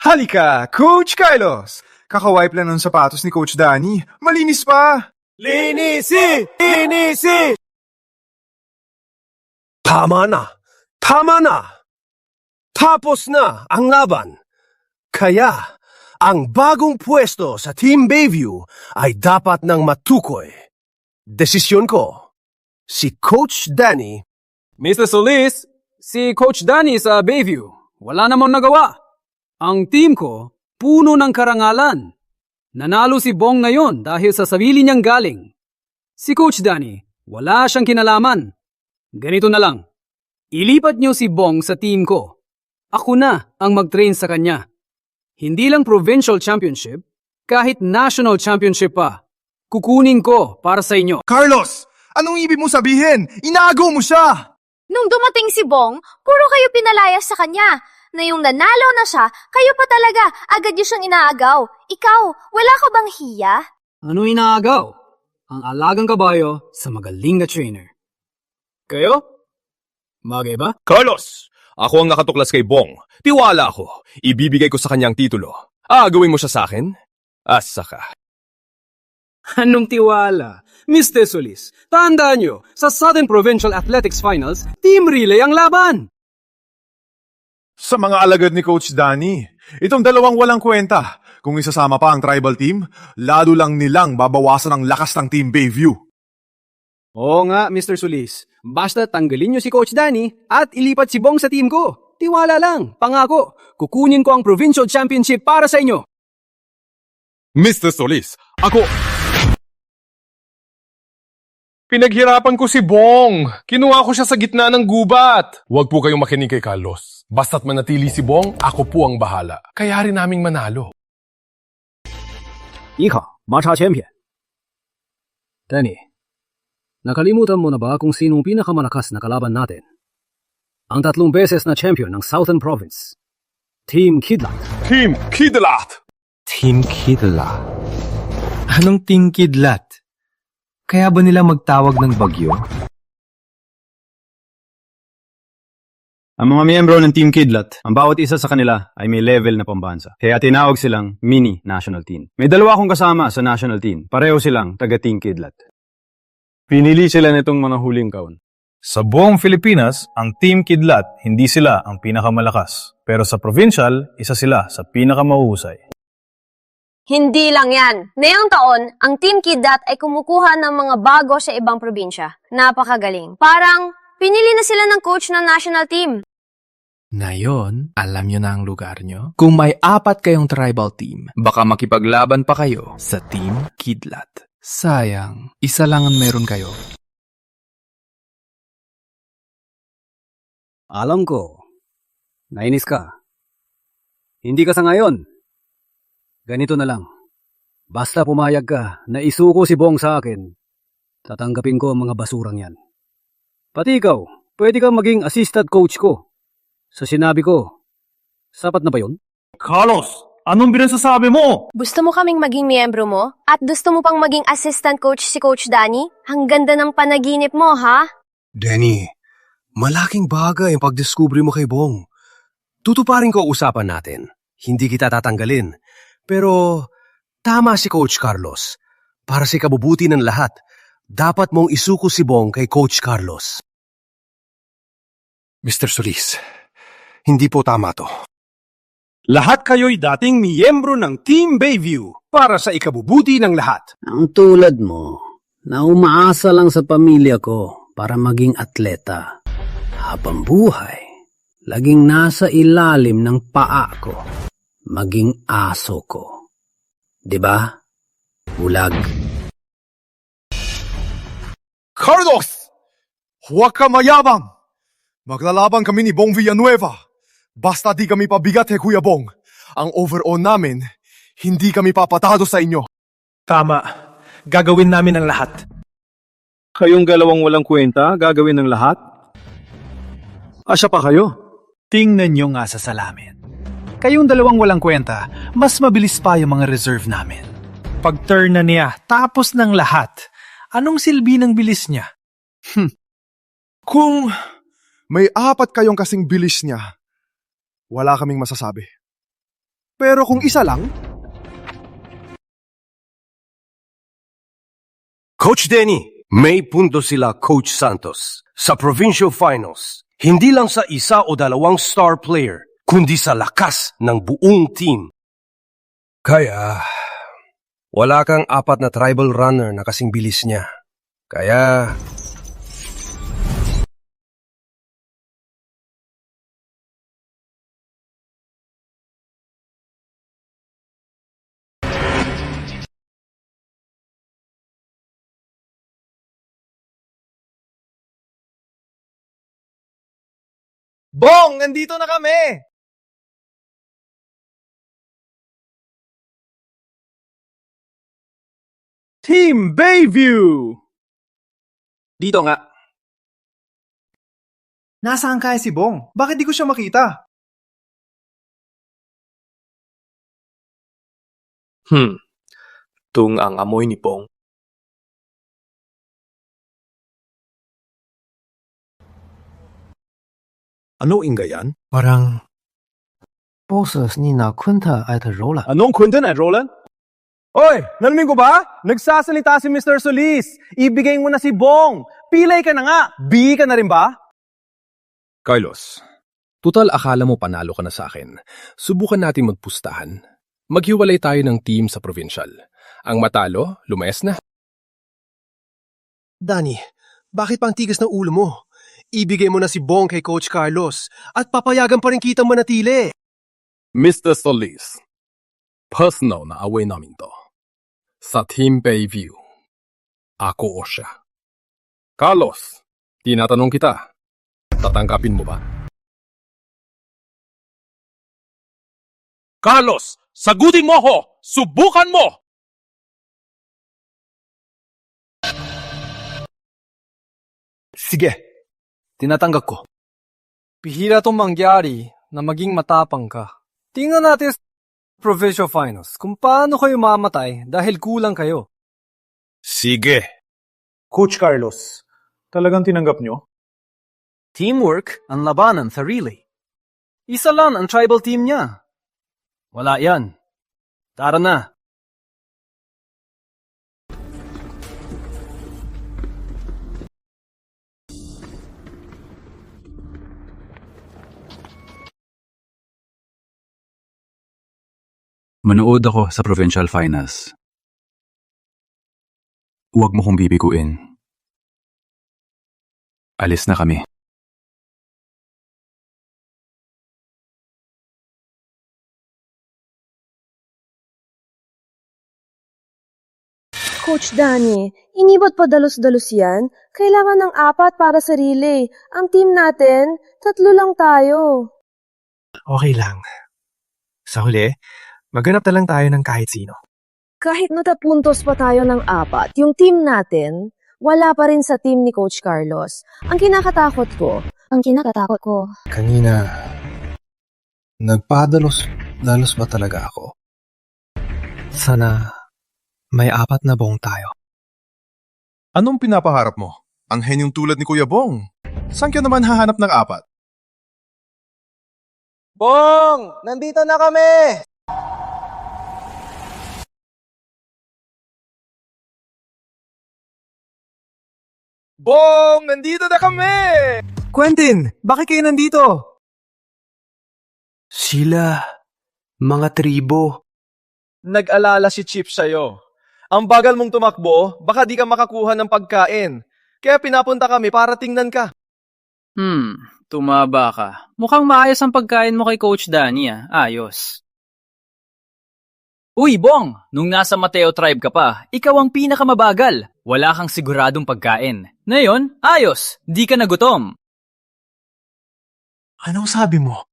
Halika, Coach Carlos! Kakawipe lang ng sapatos ni Coach Danny. Malinis pa! Linisi! Linisi! Tama na! Tama na! Tapos na ang laban. Kaya, ang bagong pwesto sa Team Bayview ay dapat nang matukoy. Desisyon ko, si Coach Danny. Mr. Solis, si Coach Danny sa Bayview. Wala namang nagawa. Ang team ko, puno ng karangalan. Nanalo si Bong ngayon dahil sa sarili niyang galing. Si Coach Danny, wala siyang kinalaman. Ganito na lang. Ilipat niyo si Bong sa team ko. Ako na ang mag-train sa kanya. Hindi lang provincial championship, kahit national championship pa. Kukunin ko para sa inyo. Carlos! Anong ibig mo sabihin? Inaagaw mo siya! Nung dumating si Bong, puro kayo pinalayas sa kanya. Na yung nanalo na siya, kayo pa talaga, agad niyo siyang inaagaw. Ikaw, wala ka bang hiya? Ano inaagaw? Ang alagang kabayo sa magaling na trainer. Kayo? Bagay ba? Carlos! Ako ang nakatuklas kay Bong. Tiwala ako. Ibibigay ko sa kanyang titulo. Gawin mo siya sa akin? Asa ka. Anong tiwala? Mr. Solis, tandaan nyo, sa Southern Provincial Athletics Finals, Team Relay ang laban! Sa mga alagad ni Coach Danny, itong dalawang walang kwenta. Kung isasama pa ang tribal team, lalo lang nilang babawasan ang lakas ng Team Bayview. Oo nga, Mr. Solis. Basta tanggalin nyo si Coach Danny at ilipat si Bong sa team ko. Tiwala lang, pangako. Kukunin ko ang Provincial Championship para sa inyo. Mr. Solis, ako... Pinaghirapan ko si Bong. Kinuha ko siya sa gitna ng gubat. Huwag po kayong makinig kay Carlos. Basta't manatili si Bong, ako po ang bahala. Kaya rin naming manalo. Ika, Matcha Champion. Danny, nakalimutan mo na ba kung sinong pinakamalakas na kalaban natin? Ang 3 beses na champion ng Southern Province. Team Kidlat. Team Kidlat! Team Kidlat? Anong Team Kidlat? Kaya ba nila magtawag ng bagyo? Ang mga miyembro ng Team Kidlat, ang bawat isa sa kanila ay may level na pambansa. Kaya tinawag silang mini national team. May 2 akong kasama sa national team. Pareho silang taga Team Kidlat. Pinili sila nitong mga huling kaon. Sa buong Pilipinas, ang Team Kidlat, hindi sila ang pinakamalakas. Pero sa provincial, isa sila sa pinakamahuhusay. Hindi lang yan. Ngayong taon, ang Team Kidlat ay kumukuha ng mga bago sa ibang probinsya. Napakagaling. Parang pinili na sila ng coach ng national team. Ngayon, alam nyo na ang lugar nyo? Kung may 4 kayong tribal team, baka makipaglaban pa kayo sa Team Kidlat. Sayang, isa lang ang meron kayo. Alam ko, nainis ka. Hindi ka sa ngayon. Ganito na lang. Basta pumayag ka na isuko si Bong sa akin, tatanggapin ko ang mga basurang yan. Pati ikaw, pwede kang maging assistant coach ko. Sa sinabi ko, sapat na ba yun? Carlos, anong binasasabi mo? Gusto mo kaming maging miyembro mo? At gusto mo pang maging assistant coach si Coach Danny? Ang ganda ng panaginip mo, ha? Danny, malaking bagay ang pagdiskubre mo kay Bong. Tutuparin ko usapan natin. Hindi kita tatanggalin. Pero tama si Coach Carlos. Para sa kabubuti ng lahat, dapat mong isuko si Bong kay Coach Carlos. Mr. Solis, hindi po tama to. Lahat kayo'y dating miyembro ng Team Bayview para sa ikabubuti ng lahat. Ang tulad mo, na umaasa lang sa pamilya ko para maging atleta. Habang buhay, laging nasa ilalim ng paa ko. Maging aso ko. Diba? Bulag. Carlos! Huwag ka mayabang! Maglalaban kami ni Bong Villanueva. Basta di kami pabigat, Kuya Bong. ang overall namin, hindi kami papatalo sa inyo. Tama. Gagawin namin ang lahat. Kayong dalawang walang kwenta, gagawin ng lahat? Asya pa kayo? Tingnan nyo nga sa salamin. Kayong dalawang walang kwenta, mas mabilis pa yung mga reserve namin. Pag-turn na niya, tapos ng lahat. Anong silbi ng bilis niya? Kung may 4 kayong kasing bilis niya, wala kaming masasabi. Pero kung isa lang, Coach Denny, may punto sila Coach Santos. Sa Provincial Finals, hindi lang sa isa o dalawang star player, kundi sa lakas ng buong team. Kaya, wala kang 4 na tribal runner na kasing bilis niya. Kaya, Bong, nandito na kami! Team Bayview! Dito nga. Nasaan kaya si Bong? Bakit di ko siya makita? Tung ang amoy ni Bong. ano ingayan? Parang boses ni na Quinta at Roland. Anong Quinton at Roland? Oy, narinig ko ba? Nagsasalita si Mr. Solis. Ibigay mo na si Bong. Pilay ka na nga. B ka na rin ba? Carlos, tutal akala mo panalo ka na sa akin. Subukan natin magpustahan. Maghiwalay tayo ng team sa provincial. Ang matalo, lumayas na. Danny, bakit pang tigas ng ulo mo? Ibigay mo na si Bong kay Coach Carlos at papayagan pa rin kita manatili. Mr. Solis, personal na away namin to. Sa Team Bayview, ako o siya. Carlos, tinatanong kita, tatanggapin mo ba? Carlos, sagutin mo ako! Subukan mo! Sige, tinatanggap ko. Pihira tong mangyari na maging matapang ka. Tingnan natin sa Provincial Finals kung paano kayo mamatay dahil kulang kayo. Sige. Coach Carlos, talagang tinanggap nyo? Teamwork ang labanan sa relay. Isa lang ang tribal team niya. Wala yan. Tara na. Manood ako sa Provincial Finals. Huwag mo kong bibiguin. Alis na kami. Coach Danny, inibot pa dalos-dalos yan? Kailangan ng 4 para sa relay. Ang team natin, 3 lang tayo. Okay lang. Sa huli, maghanap na lang tayo ng kahit sino. Kahit natapuntos pa tayo ng 4, yung team natin, wala pa rin sa team ni Coach Carlos. Ang kinakatakot ko, Kanina, nagpadalos ba talaga ako? Sana may 4 na Bong tayo. Anong pinapaharap mo? Ang henyong tulad ni Kuya Bong. Saan ka naman hahanap ng 4? Bong, nandito na kami! Bong, nandito na kami! Quentin, bakit kayo nandito? Sila, mga tribo. Nag-alala si Chip sa'yo. Ang bagal mong tumakbo, baka di ka makakuha ng pagkain. Kaya pinapunta kami para tingnan ka. Tumaba ka. Mukhang maayos ang pagkain mo kay Coach Danny, Ayos. Uy, Bong! Nung nasa Mateo Tribe ka pa, ikaw ang pinakamabagal. Wala kang siguradong pagkain. Ngayon, ayos! Di ka nagutom. Anong sabi mo?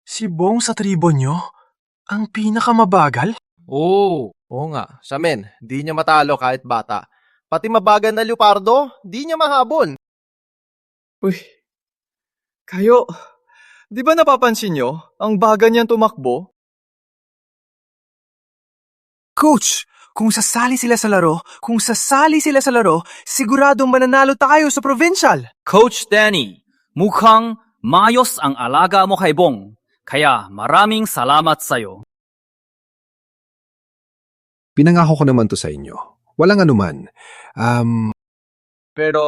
Si Bong sa tribo nyo? Ang pinakamabagal? Oo nga. Siya men, di niya matalo kahit bata. Pati mabagal na Leopardo, di niya mahabol. Uy, kayo, di ba napapansin nyo? Ang baga niyan tumakbo? Coach, kung sasali sila sa laro, siguradong mananalo tayo sa provincial. Coach Danny, mukhang mayos ang alaga mo kay Bong. Kaya maraming salamat sa'yo. Pinangako ko naman to sa inyo. Walang anuman. Pero...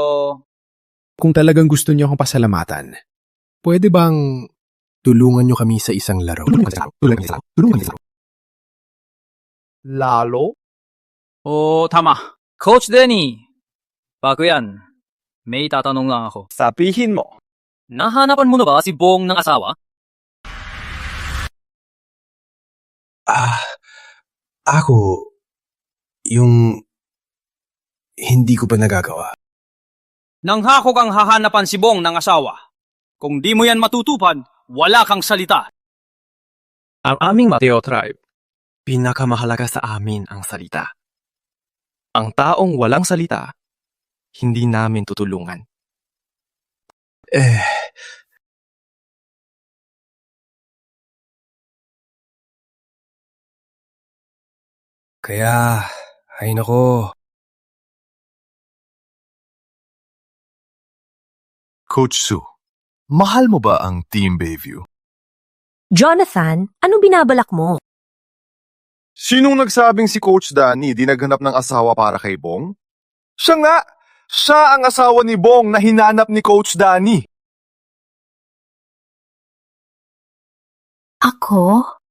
Kung talagang gusto niyo akong pasalamatan, pwede bang tulungan niyo kami sa isang laro? Lalo? Tama. Coach Danny, bago yan, may tatanong lang ako. Sabihin mo. Nahanapan mo na ba si Bong ng asawa? Ako, yung hindi ko pa nagagawa. Nanghako kang hahanapan si Bong ng asawa. Kung di mo yan matutupad, wala kang salita. Ang aming Mateo Tribe, pinakamahalaga sa amin ang salita. Ang taong walang salita, hindi namin tutulungan. Kaya, ay nako. Coach Sue, mahal mo ba ang Team Bayview? Jonathan, anong binabalak mo? Sinong nagsabing si Coach Danny di naghanap ng asawa para kay Bong? Siya nga! Siya ang asawa ni Bong na hinanap ni Coach Danny. Ako?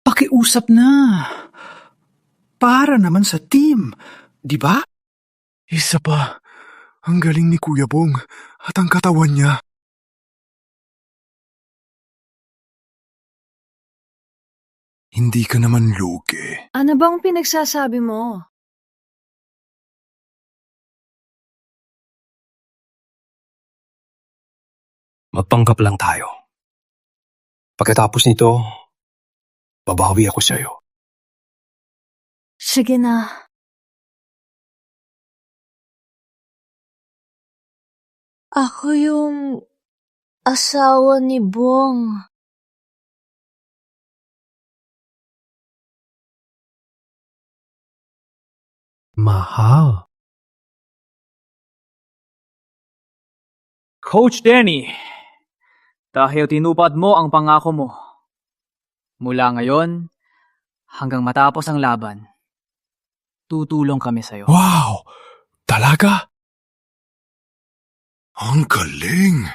Pakiusap na. Para naman sa team, di ba? Isa pa, ang galing ni Kuya Bong at ang katawan niya. Hindi ka naman lugi. Ano bang pinagsasabi mo? Magpanggap lang tayo. Pagkatapos nito, babawi ako sa'yo. Sige na. Ako yung asawa ni Bong. Mahal. Coach Danny, dahil tinupad mo ang pangako mo, mula ngayon hanggang matapos ang laban, tutulong kami sa'yo. Wow! Talaga? Ang galing!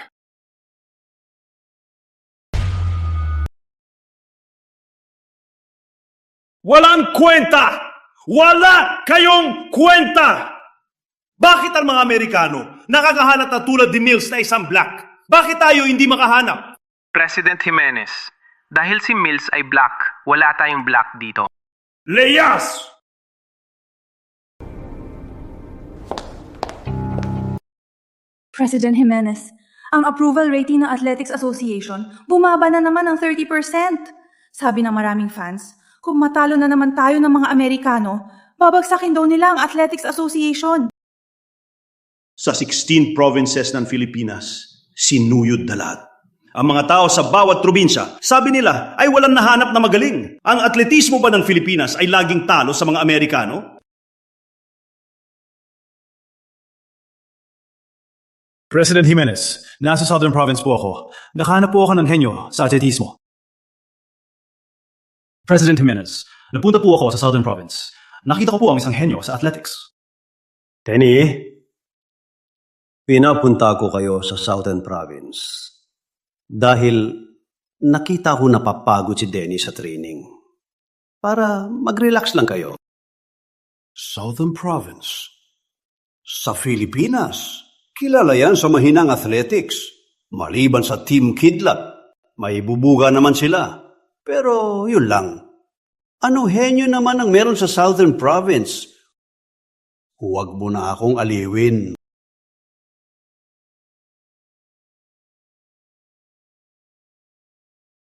Walang kwenta! Wala kayong kwenta! Bakit ang mga Amerikano nakakahanap na tulad ni Mills na isang black? Bakit tayo hindi makahanap? President Jimenez, dahil si Mills ay black, wala tayong black dito. Leyas! President Jimenez, ang approval rating ng Athletics Association bumaba na naman ng 30%. Sabi ng maraming fans, kung matalo na naman tayo ng mga Amerikano, babagsakin daw nila ang Athletics Association. Sa 16 provinces ng Pilipinas, sinuyod na lahat. Ang mga tao sa bawat probinsya, sabi nila, ay walang nahanap na magaling. Ang atletismo ba ng Pilipinas ay laging talo sa mga Amerikano? President Jimenez, nasa Southern Province po ako. Nakahanap po ako ng henyo sa atletismo. President Jimenez, napunta po ako sa Southern Province. Nakita ko po ang isang henyo sa athletics. Tenny, pinapunta ko kayo sa Southern Province dahil nakita ko napapagod si Denny sa training. Para mag-relax lang kayo. Southern Province? Sa Pilipinas? Kilala yan sa mahinang athletics. Maliban sa Team Kidlat, may bubuga naman sila. Pero yun lang. Ano henyo naman ang meron sa Southern Province? Huwag mo na akong aliwin.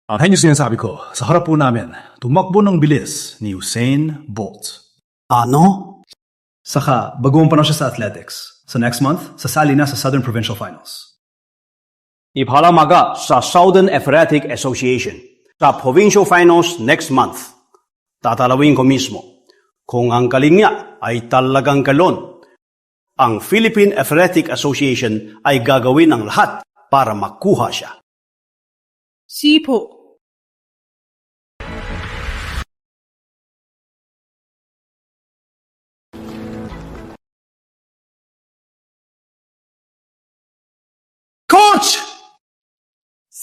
Ang henyo sinasabi ko, sa harap po namin, tumakbo ng bilis ni Usain Bolt. Ano? Saka, baguhan pa na siya sa athletics. Sa next month, sasali na sa Southern Provincial Finals. Ipalamaga sa Southern Athletic Association sa Provincial Finals next month. Tatalawin ko mismo kung ang galing niya ay talagang galon. Ang Philippine Athletic Association ay gagawin ang lahat para makuha siya. Sipo. Coach!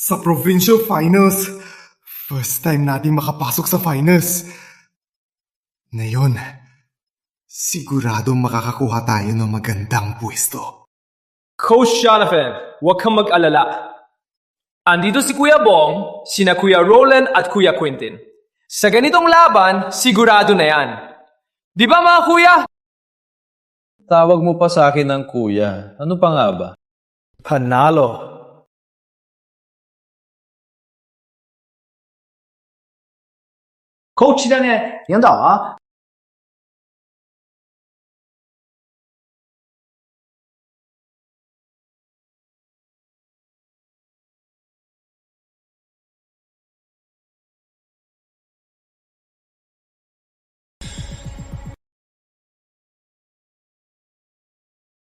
Sa Provincial Finals, first time natin makapasok sa finals. Ngayon, siguradong makakakuha tayo ng magandang pwesto. Coach Jonathan, huwag kang mag-alala. Andito si Kuya Bong, sina Kuya Roland at Kuya Quintin. Sa ganitong laban, sigurado na yan. Di ba mga kuya? Tawag mo pa sa akin ng kuya. Ano pa nga ba? Panalo. Coach 的呢，领导啊。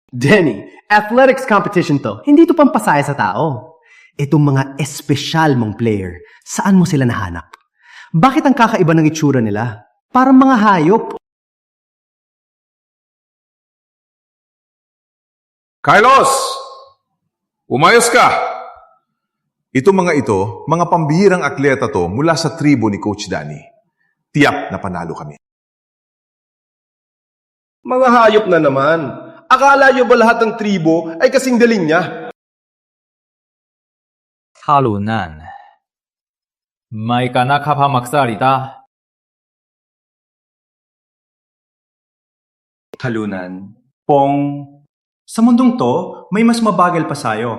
Denny, athletics competition to. Hindi to pampasaya sa tao. Itong mga espesyal mong player, saan mo sila nahanap? Bakit ang kakaiba ng itsura nila? Parang mga hayop. Carlos! Umayos ka! Itong mga ito, mga pambihirang atleta to mula sa tribo ni Coach Danny. Tiyak na panalo kami. Mga hayop na naman. Akala nyo ba lahat ng tribo ay kasing galing niya? Talunan. May kanak ka pa magsalita. Talunan. Pong, sa mundong to, may mas mabagal pa sa'yo.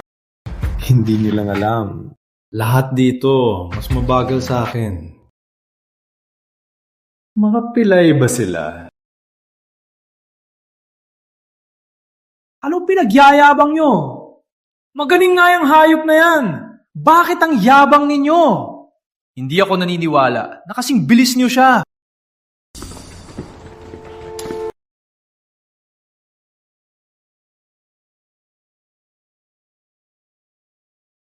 Hindi nilang alam. Lahat dito, mas mabagal sa akin. Mga pilay ba sila? Ano pinagyayabang nyo? Magaling nga yung hayop na yan. Bakit ang yabang ninyo? Hindi ako naniniwala na kasing bilis niyo siya.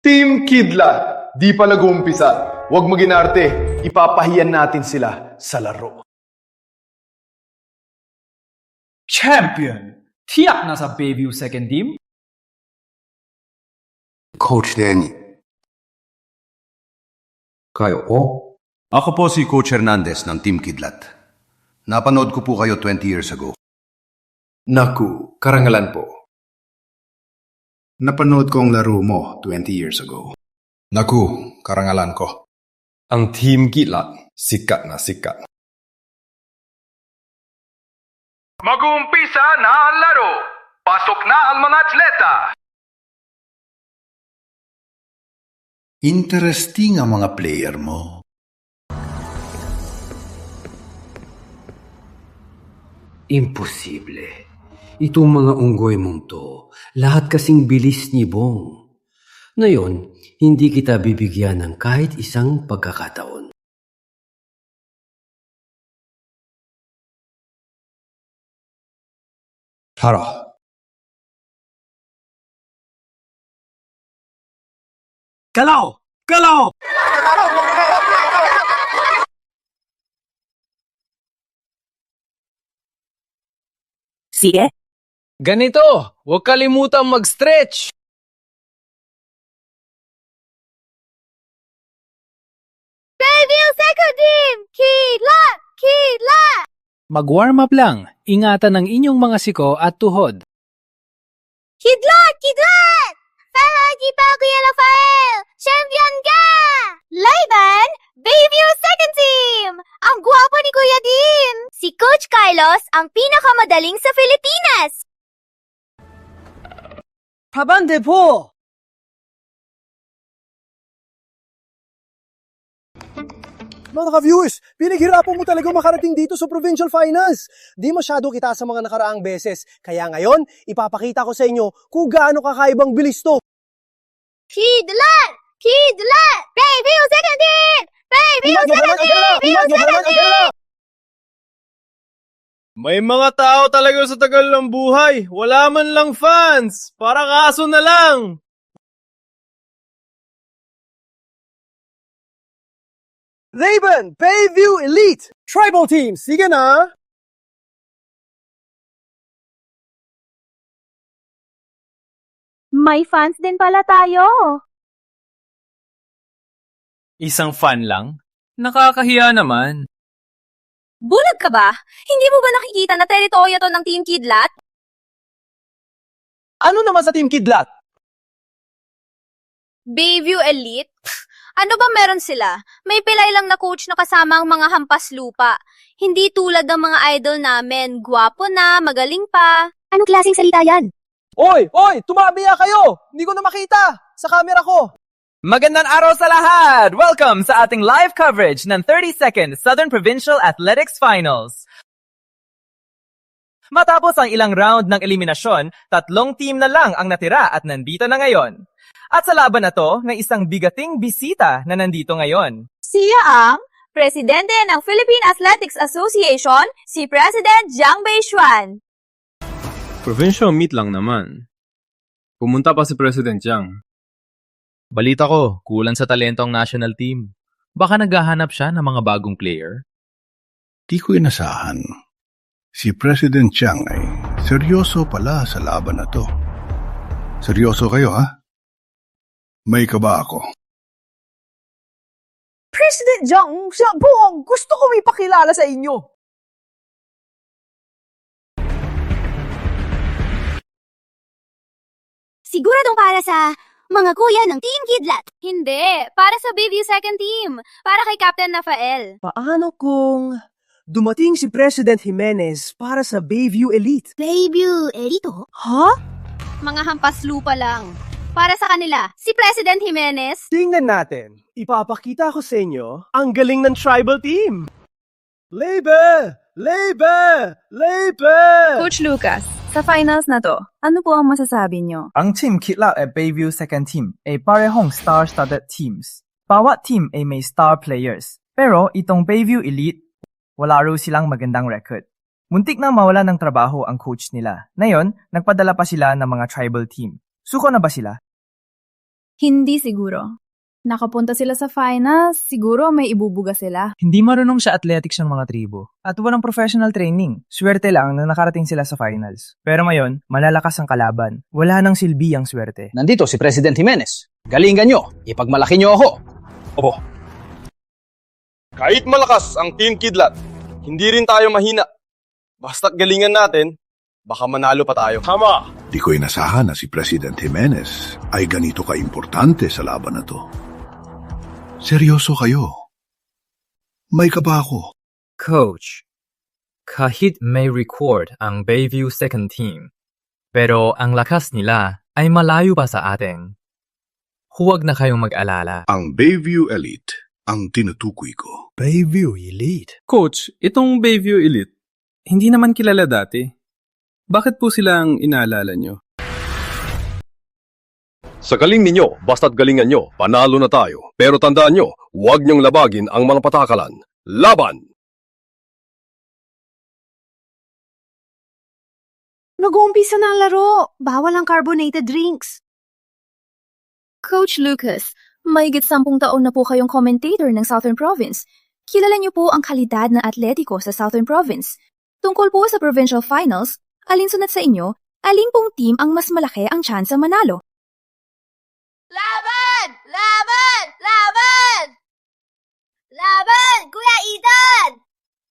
Team Kidlat, di pa nag-uumpisa. Huwag maginarte. Ipapahiyan natin sila sa laro. Champion! Tiyak na sa Bayview second team? Coach Danny. Kayo po? Ako po si Coach Hernandez ng Team Kidlat. Napanood ko po kayo 20 years ago. Naku, karangalan po. Napanood ko ang laro mo 20 years ago. Naku, karangalan ko. Ang Team Kidlat, sikat na sikat. Mag-uumpisa na ang laro. Pasok na ang mga atleta. Interesting ang mga player mo. Imposible. Itong mga unggoy mong to, lahat kasing bilis ni Bong. Ngayon, hindi kita bibigyan ng kahit isang pagkakataon. Tara. Galaw! Galaw! Sige. Ganito, huwag kalimutang mag-stretch. Bayview second team! Kidlat! Kidlat! Mag-warm up lang. Ingatan ang inyong mga siko at tuhod. Kidlat! Kidlat! Fellow Ready pa, Kuya Rafael! Champion ka! Laban, Bayview Second Team! Ang gwapo ni Kuya Dean! Si Coach Carlos ang pinakamadaling sa Pilipinas! Pabande po! Mga ka-viewers, pinaghirapan mo talaga makarating dito sa Provincial Finals. Di masyado kita sa mga nakaraang beses. Kaya ngayon, ipapakita ko sa inyo kung gaano kakaibang bilis to. Kidlat! Kidlat! Bayview Second Team! Bayview Second Team! Bayview Second Team! May mga tao talaga sa tagal ng buhay. Wala man lang fans. Para kaso na lang. Raven, Bayview Elite, Tribal Team, sige na! May fans din pala tayo. Isang fan lang? Nakakahiya naman. Bulag ka ba? Hindi mo ba nakikita na teritoryo to ng Team Kidlat? Ano naman sa Team Kidlat? Bayview Elite? Ano ba meron sila? May pilay lang na coach na kasama ang mga hampas lupa. Hindi tulad ng mga idol namin. Gwapo na, magaling pa. Anong klaseng salita yan? Oy! Tumabiya kayo! Hindi ko na makita! Sa camera ko! Magandang araw sa lahat! Welcome sa ating live coverage ng 32nd Southern Provincial Athletics Finals. Matapos ang ilang round ng eliminasyon, 3 team na lang ang natira at nandito na ngayon. At sa laban na to, may isang bigating bisita na nandito ngayon. Siya ang Presidente ng Philippine Athletics Association, si President Jiang Beishuan. Provincial meet lang naman. Pumunta pa si President Jiang. Balita ko, kulang sa talento ang national team. Baka naghahanap siya ng mga bagong player? Di ko inasahan. Si President Chiang ay seryoso pala sa laban na to. Seryoso kayo, ha? May kaba ako. President Jiang, siya po ang gusto ko may pakilala sa inyo. Siguradong para sa mga kuya ng Team Kidlat. Hindi, para sa Bayview Second Team. Para kay Captain Rafael. Paano kung dumating si President Jimenez para sa Bayview Elite? Bayview Elite? Ha? Mga hampas lupa lang. Para sa kanila, si President Jimenez. Tingnan natin. Ipapakita ko sa inyo ang galing ng tribal team. Labor! Labor! Labor! Coach Lucas, sa finals na to, ano po ang masasabi nyo? Ang Team Kidlat at Bayview Second Team ay parehong star-studded teams. Bawat team ay may star players. Pero itong Bayview Elite, wala raw silang magandang record. Muntik na mawala ng trabaho ang coach nila. Ngayon, nagpadala pa sila ng mga tribal team. Suko na ba sila? Hindi siguro. Nakapunta sila sa finals, siguro may ibubuga sila. Hindi marunong sa athletics ng mga tribo. At walang professional training. Swerte lang na nakarating sila sa finals. Pero ngayon, malalakas ang kalaban. Wala nang silbi ang swerte. Nandito si President Jimenez. Galingan nyo. Ipagmalaki nyo ako. Opo. Kahit malakas ang Team Kidlat, hindi rin tayo mahina. Basta't galingan natin, baka manalo pa tayo. Tama! Di ko inasahan na si President Jimenez ay ganito ka-importante sa laban na to. Seryoso kayo. May kaba ako. Coach, kahit may record ang Bayview Second Team, pero ang lakas nila ay malayo pa sa atin. Huwag na kayong mag-alala. Ang Bayview Elite ang tinutukoy ko. Bayview Elite? Coach, itong Bayview Elite, hindi naman kilala dati. Bakit po silang inaalala nyo? Sa galing ninyo, basta't galingan nyo, panalo na tayo. Pero tandaan nyo, huwag nyong labagin ang mga patakalan. Laban! Nag-uumpisa na ang laro. Bawal ang carbonated drinks. Coach Lucas, mahigit 10 taon na po kayong commentator ng Southern Province. Kilala niyo po ang kalidad ng Atletico sa Southern Province. Tungkol po sa provincial finals, alinsunod sa inyo, alin pong team ang mas malaki ang tsansa manalo? Laban! Laban! Laban! Laban! Kuya Ethan!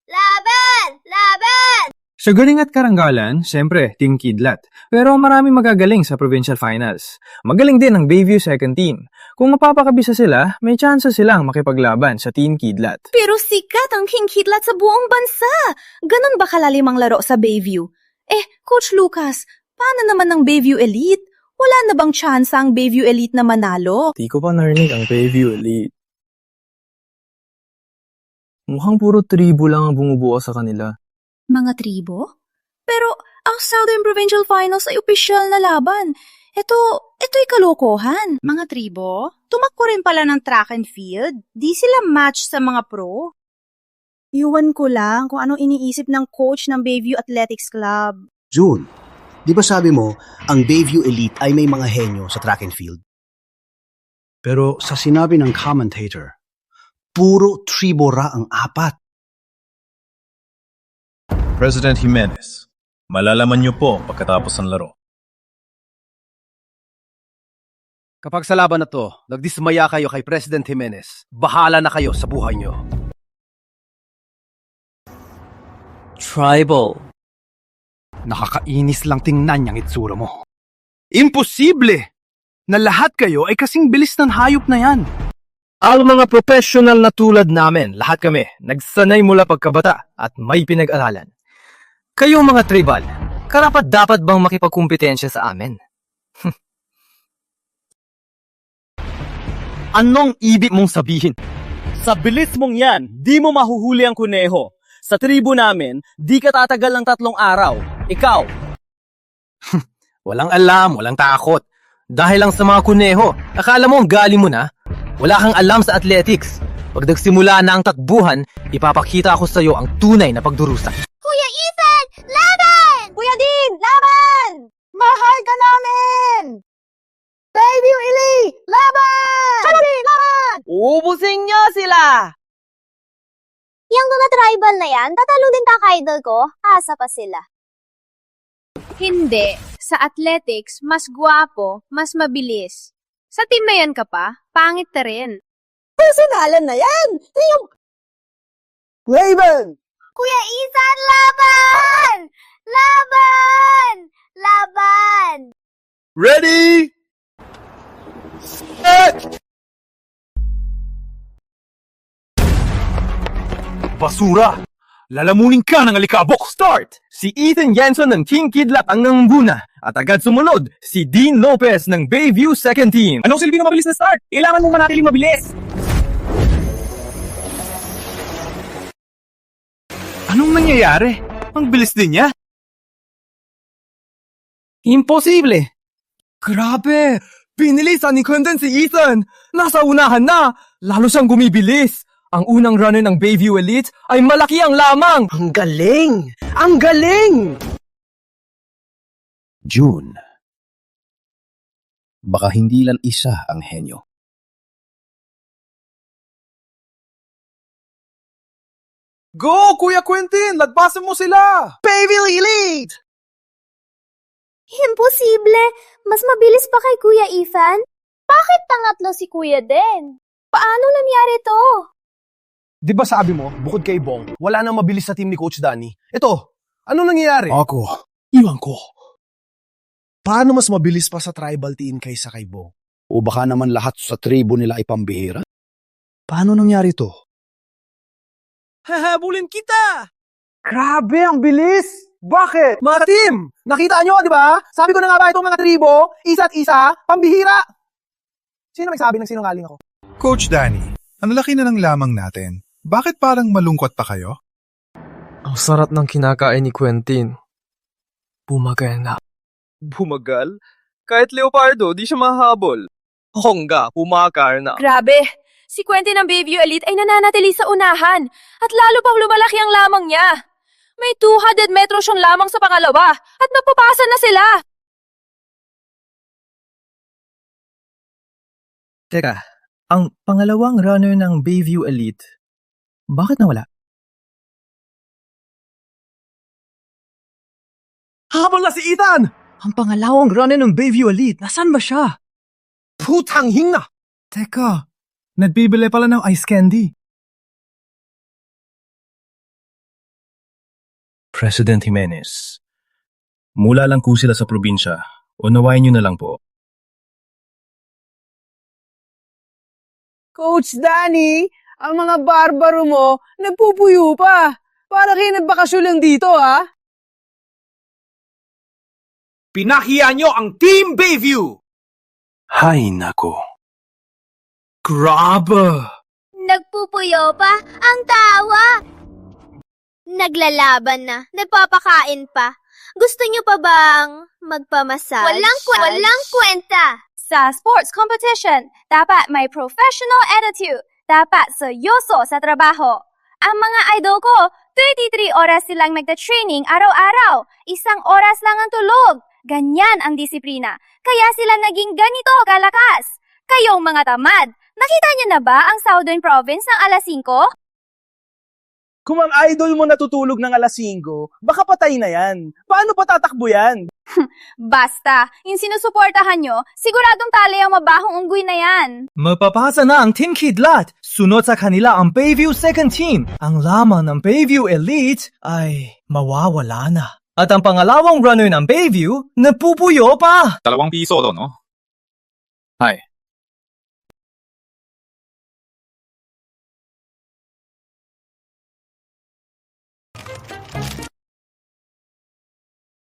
Laban! Laban! Sa galing at karanggalan, syempre, Team Kidlat. Pero maraming magagaling sa provincial finals. Magaling din ang Bayview second team. Kung mapapakabisa sila, may chance silang makipaglaban sa Team Kidlat. Pero sikat ang King Kidlat sa buong bansa. Ganon ba kalalim ang laro sa Bayview? Coach Lucas, paano naman ang Bayview Elite? Wala na bang chance ang Bayview Elite na manalo? Di ko pa narinig ang Bayview Elite. Mukhang puro tribo lang ang bumubuo sa kanila. Mga tribo? Pero ang Southern Provincial Finals ay opisyal na laban. Ito'y kalokohan. Mga tribo? Tumakbo rin pala ng track and field. Di sila match sa mga pro. Iwan ko lang kung anong iniisip ng coach ng Bayview Athletics Club. June, di ba sabi mo, ang Bayview Elite ay may mga henyo sa track and field? Pero sa sinabi ng commentator, puro tribo ra ang apat. President Jimenez, malalaman niyo po pagkatapos ng laro. Kapag sa laban na to, nagdismaya kayo kay President Jimenez, bahala na kayo sa buhay niyo. Tribal. Nakakainis lang tingnan niyang itsura mo. Imposible! Na lahat kayo ay kasing bilis ng hayop na yan. Ang mga professional na tulad namin, lahat kami, nagsanay mula pagkabata at may pinag-aralan. Kayong mga tribal, karapat-dapat bang makipagkumpetensya sa amin? Anong ibig mong sabihin? Sa bilis mong yan, di mo mahuhuli ang kuneho. Sa tribo namin, di ka tatagal ng 3 araw. Ikaw. Walang alam, walang takot. Dahil lang sa mga kuneho, akala mo ang galing mo na? Wala kang alam sa athletics. Pag nagsimula na ang takbuhan, ipapakita ko sa iyo ang tunay na pagdurusa. Kuya Ethan, laban! Kuya Dean, laban! Mahal ka namin! Bayview Elite, laban! Chanari, laban! Ubusin niyo sila! Yang mga tribal na yan, tatalo din kaka-idol ko. Asa pa sila. Hindi. Sa athletics, mas gwapo, mas mabilis. Sa team na yan ka pa, pangit na rin. Personalan na yan! Raven! Kuya Ethan, laban! Laban! Laban! Ready? Set! Basura! Lalamunin ka ng alikabok! Start! Si Ethan Jensen ng King Kidlat ang nangunguna at agad sumunod si Dean Lopez ng Bayview second team. Anong silbi ng mabilis na start? Kailangan mong manatiling mabilis! Anong nangyayari? Ang bilis din niya. Imposible! Grabe! Pinilisan ni Quentin si Ethan! Nasa unahan na! Lalo siyang gumibilis! Ang unang runner ng Bayview Elite ay malaki ang lamang! Ang galing! Ang galing! June. Baka hindi lang isa ang henyo. Go, Kuya Quentin! Lagpasan mo sila! Bayview Elite! Imposible! Mas mabilis pa kay Kuya Ethan? Bakit pangatlo si Kuya Den? Paano nangyari to? Di ba sabi mo, bukod kay Bong, wala nang mabilis sa team ni Coach Danny? Ito, ano nangyayari? Ako, iwan ko. Paano mas mabilis pa sa tribal team kaysa kay Bong? O baka naman lahat sa tribo nila ay pambihira? Paano nangyari to? Hahabulin kita! Grabe, ang bilis! Bakit? Mga team, nakita nyo, di ba? Sabi ko na nga ba itong mga tribo, isa't isa, pambihira! Sino may sabi ng sinungaling ako? Coach Danny, ang laki na ng lamang natin. Bakit parang malungkot pa kayo? Ang sarap ng kinakain ni Quentin. Bumagal na. Bumagal? Kahit Leopardo, di siya mahabol. Hongga, pumakar na. Grabe! Si Quentin ng Bayview Elite ay nananatili sa unahan at lalo pang lumalaki ang lamang niya. May 200 metros siyang lamang sa pangalawa at napapasa na sila. Teka, ang pangalawang runner ng Bayview Elite, bakit nawala? Habol na si Ethan! Ang pangalawang runner ng Bayview Elite, nasan ba siya? Putang hinga! Teka, nagbibili pala ng ice candy. President Jimenez, mula lang po sila sa probinsya. Unawain niyo na lang po. Coach Danny, ang mga barbaro mo, nagpupuyo pa. Para kayo nagbakasyon lang dito, ha? Pinahiya nyo ang Team Bayview! Hay nako. Grabe! Nagpupuyo pa ang tawa. Naglalaban na, nagpapakain pa. Gusto nyo pa bang magpamassage? Walang kwenta. Sa sports competition, dapat may professional attitude. Dapat seryoso sa trabaho. Ang mga idol ko, 33 oras silang nagta-training araw-araw. 1 oras lang ang tulog. Ganyan ang disiplina. Kaya sila naging ganito kalakas. Kayong mga tamad, nakita niyo na ba ang Southern Province ng alas 5? Kung ang idol mo natutulog ng alas 5, baka patay na yan. Paano pa tatakbo yan? Basta, yung sinusuportahan nyo, siguradong tali ang mabahong unggoy na yan. Magpapasa na ang Team Kidlat. Sunod sa kanila ang Bayview Second Team. Ang laman ng Bayview Elite ay mawawala na. At ang pangalawang runner ng Bayview, napupuyo pa. 2 piso to, no? Hi.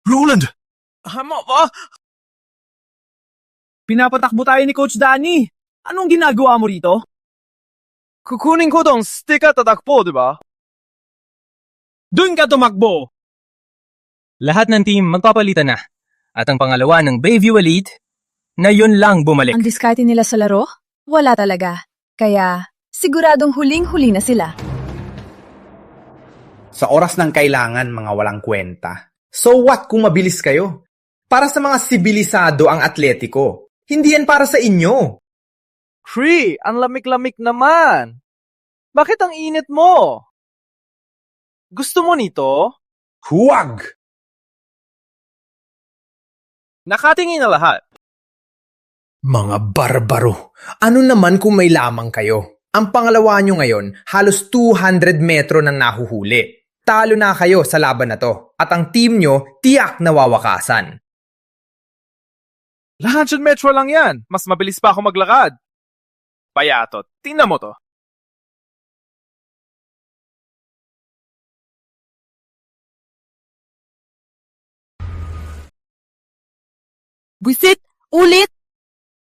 Roland! Hama ba? Pinapatakbo tayo ni Coach Danny. Anong ginagawa mo rito? Kukunin ko tong stick at tatakbo, di ba? Doon ka tumakbo! Lahat ng team magpapalitan na. At ang pangalawa ng Bayview Elite, na yun lang bumalik. Ang diskarte nila sa laro? Wala talaga. Kaya, siguradong huling-huli na sila. Sa oras ng kailangan, mga walang kwenta. So what kung mabilis kayo? Para sa mga sibilisado ang Atletico. Hindi yan para sa inyo. Free, ang lamig-lamig naman. Bakit ang init mo? Gusto mo nito? Huwag! Nakatingin na lahat. Mga barbaro. Ano naman kung may lamang kayo? Ang pangalawa nyo ngayon, halos 200 metro nang nahuhuli. Talo na kayo sa laban na to. At ang team nyo, tiyak nawawakasan. 100 metro lang yan. Mas mabilis pa ako maglakad. Payatot, tingnan mo to. Buisit! Ulit!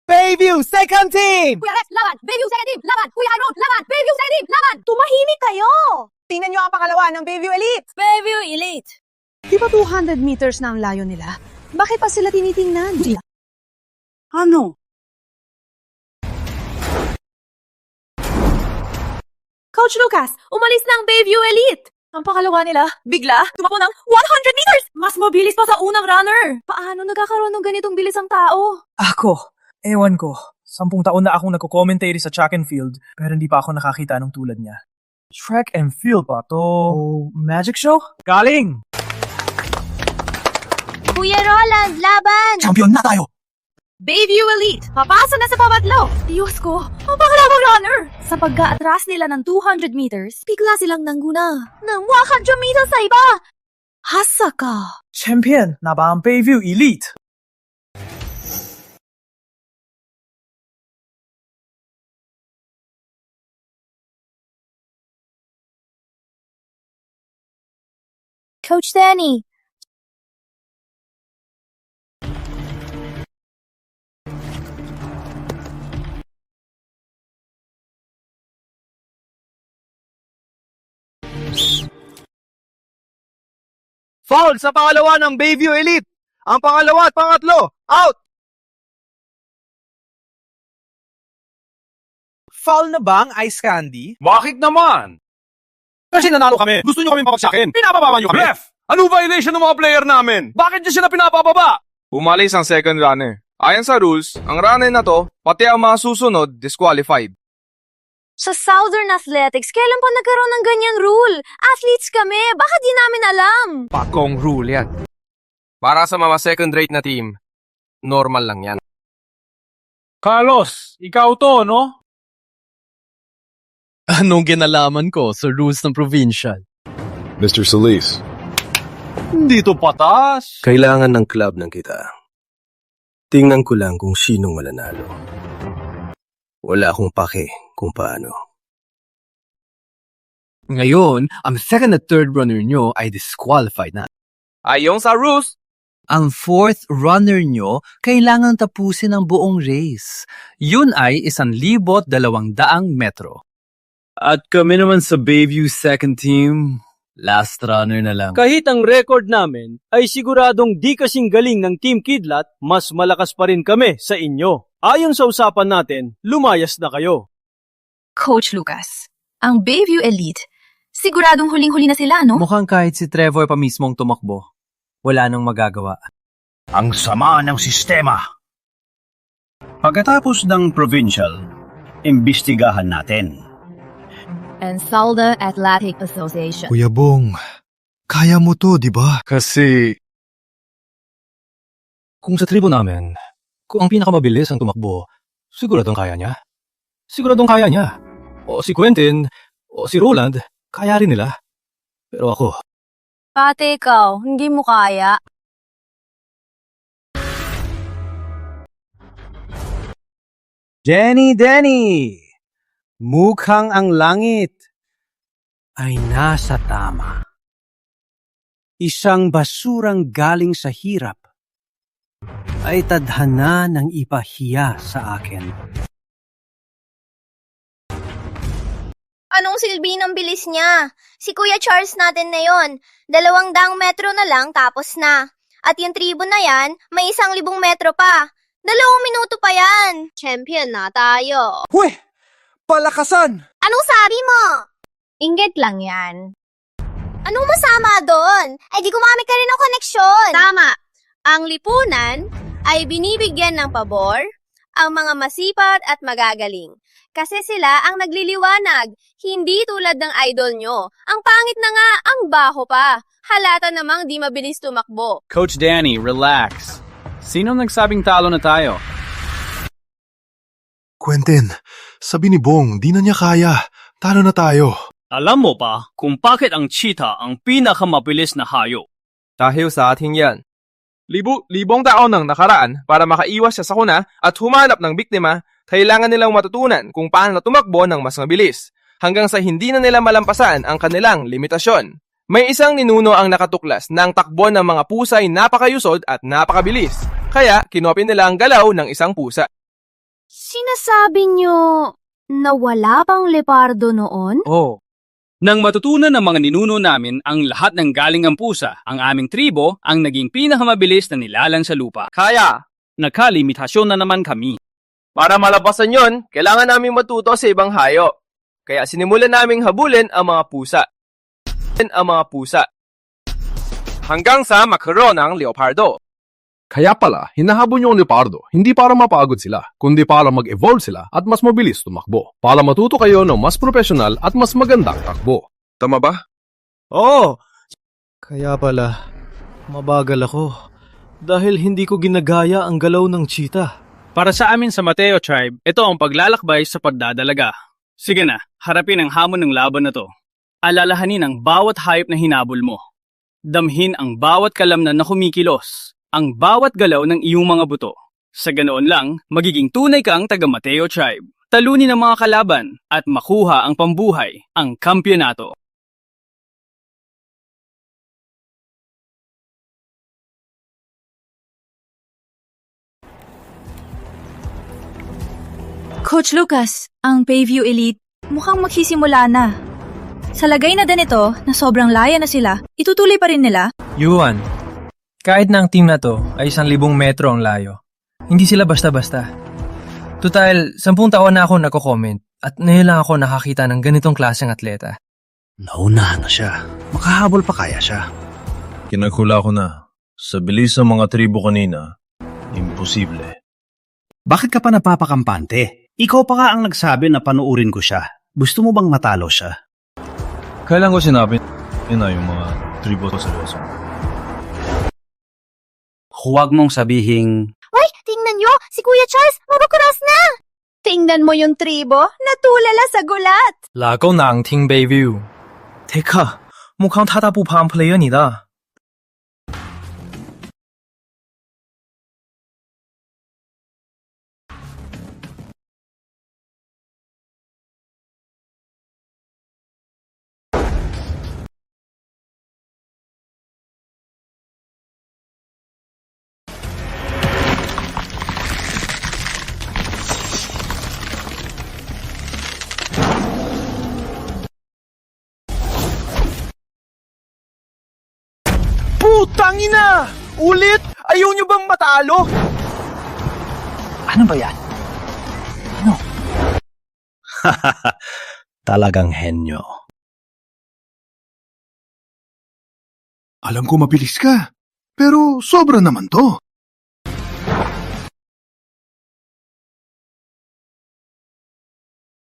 Bayview Second Team! Kuya Rex, laban! Bayview Second Team, laban! Kuya Harold, laban! Bayview Second Team, laban! Tumahimik kayo! Tingnan nyo ang pangalawa ng Bayview Elite! Bayview Elite! Di ba 200 meters na ang layo nila? Bakit pa sila tinitingnan? Ano? Coach Lucas, umalis na ang Bayview Elite! Ang pangalawa nila, bigla, tumakbo ng 100 meters! Mas mabilis pa sa unang runner! Paano nagkakaroon ng ganitong bilis ang tao? Ako, ewan ko. 10 taon na akong nagko-commentary sa track and field, pero hindi pa ako nakakita ng tulad niya. Track and field pa to? Magic show? Galing! Kuya Roland, laban! Champion na tayo! Bayview Elite, papasa na sa pabatlo! Diyos ko, ang pangalawang runner! Sa pagka-atras nila ng 200 meters, bigla silang nangguna ng 100 meters sa iba! Hasaka! Champion na ba ang Bayview Elite? Coach Danny, Foul sa pangalawa ng Bayview Elite. Ang pangalawa at pangatlo, out! Foul na ba ang ice candy? Bakit naman? Kasi nanalo kami. Gusto nyo kami mapagsakin. Pinapababa nyo kami. Ref! Ano violation ng mga player namin? Bakit nyo sila pinapababa? Umalis ang second runner. Ayon sa rules, ang runner na to, pati ang mga susunod, disqualified. Sa Southern Athletics, kailan pa nagkaroon ng ganyang rule? Athletes kami, bakit di namin alam? Pakong rule yan. Para sa mga second-rate na team, normal lang yan. Carlos, ikaw to, no? Anong ginalaman ko sa rules ng provincial? Mr. Solis, Dito patas. Kailangan ng club ng kita. Tingnan ko lang kung sinong mananalo. Wala akong pake kung paano. Ngayon, ang second at third runner nyo ay disqualified na. Ayon sa rules, Ang fourth runner nyo kailangan tapusin ang buong race. Yun ay 1,200 metro. At kami naman sa Bayview second team, last runner na lang. Kahit ang record namin ay siguradong di kasing galing ng Team Kidlat, mas malakas pa rin kami sa inyo. Ayon sa usapan natin, lumayas na kayo. Coach Lucas, ang Bayview Elite, siguradong huling-huli na sila, no? Mukhang kahit si Trevor pa mismong tumakbo, wala nang magagawa. Ang sama ng sistema. Pagkatapos ng provincial, imbestigahan natin. And Salda Athletic Association. Kuya Bong, kaya mo to, di ba? Kasi... Kung sa tribo namin, kung ang pinakamabilis ang tumakbo, siguradong kaya niya. Siguradong kaya niya. O si Quentin, o si Roland, kaya rin nila. Pero ako, Pate ikaw, hindi mo kaya. Denny! Mukhang ang langit ay nasa tama. Isang basurang galing sa hirap ay tadhana ng ipahiya sa akin. Anong silbi ng bilis niya? Si Kuya Charles natin na yon. 200 metro na lang tapos na. At yung tribo na yan, may 1,000 metro pa. 2 minuto pa yan. Champion na tayo. Huy! Palakasan! Anong sabi mo? Inggit lang yan. Anong masama doon? Ay di gumamit ka rin ng koneksyon. Tama. Ang lipunan ay binibigyan ng pabor ang mga masipag at magagaling. Kasi sila ang nagliliwanag, hindi tulad ng idol nyo. Ang pangit na nga, ang baho pa. Halata namang di mabilis tumakbo. Coach Danny, relax. Sino nagsabing talo na tayo? Quentin, sabi ni Bong, di na niya kaya. Talo na tayo. Alam mo ba kung bakit ang cheetah ang pinakamabilis na hayop? dahil sa ating yan. Libong taon nang nakaraan para makaiwas siya sa kuna at humanap ng biktima, kailangan nilang matutunan kung paano tumakbo ng mas mabilis, hanggang sa hindi na nila malampasan ang kanilang limitasyon. May isang ninuno ang nakatuklas na ang takbo ng mga pusa ay napakayusod at napakabilis, kaya kinopy nila ang galaw ng isang pusa. Sinasabi nyo na wala pang leopardo noon? Oh. Nang matutunan ng mga ninuno namin ang lahat ng galing ang pusa, ang aming tribo ang naging pinakamabilis na nilalang sa lupa. Kaya, nakalimitasyon na naman kami. Para malabasan yon, kailangan namin matuto sa ibang hayop. Kaya sinimulan naming habulin ang mga pusa. Hanggang sa magkaroon ng leopardo. Kaya pala, hinahabol niyo ang leopardo, hindi para mapagod sila, kundi para mag-evolve sila at mas mabilis tumakbo. Para matuto kayo ng mas profesional at mas magandang takbo. Tama ba? Oo! Kaya pala, mabagal ako. Dahil hindi ko ginagaya ang galaw ng cheetah. Para sa amin sa Mateo Tribe, ito ang paglalakbay sa pagdadalaga. Sige na, harapin ang hamon ng laban na to. Alalahanin ang bawat hayop na hinabol mo. Damhin ang bawat kalamnan na kumikilos. Ang bawat galaw ng iyong mga buto. Sa ganoon lang, magiging tunay kang taga Mateo Tribe. Talunin ang mga kalaban at makuha ang pambuhay, ang kampyonato. Coach Lucas, ang Bayview Elite mukhang magsisimula na. Sa lagay na din ito na sobrang laya na sila, itutuloy pa rin nila? Yuan, kahit na ang team na to ay 1,000 metro ang layo, hindi sila basta-basta. Total, 10 taon na ako nagko-comment at ngayon lang ako nakakita ng ganitong klaseng atleta. Naunahan na siya. Makahabol pa kaya siya. Kinagkula ko na. Sa bilis ng mga tribo kanina, imposible. Bakit ka pa napapakampante? Ikaw pa nga ang nagsabi na panuurin ko siya. Gusto mo bang matalo siya? Kailan ko sinabi na yung mga tribo ko seryoso? Huwag mong sabihing... Ay, tingnan nyo! Si Kuya Charles, mabakuras na! Tingnan mo yung tribo, natulala sa gulat! Lakaw na ang Team Bayview. Teka, mukhang tata不胖 player 你的. Tangina! Ulit? Ayaw nyo bang matalo? Ano ba yan? Talagang henyo. Alam ko mabilis ka, pero sobra naman to.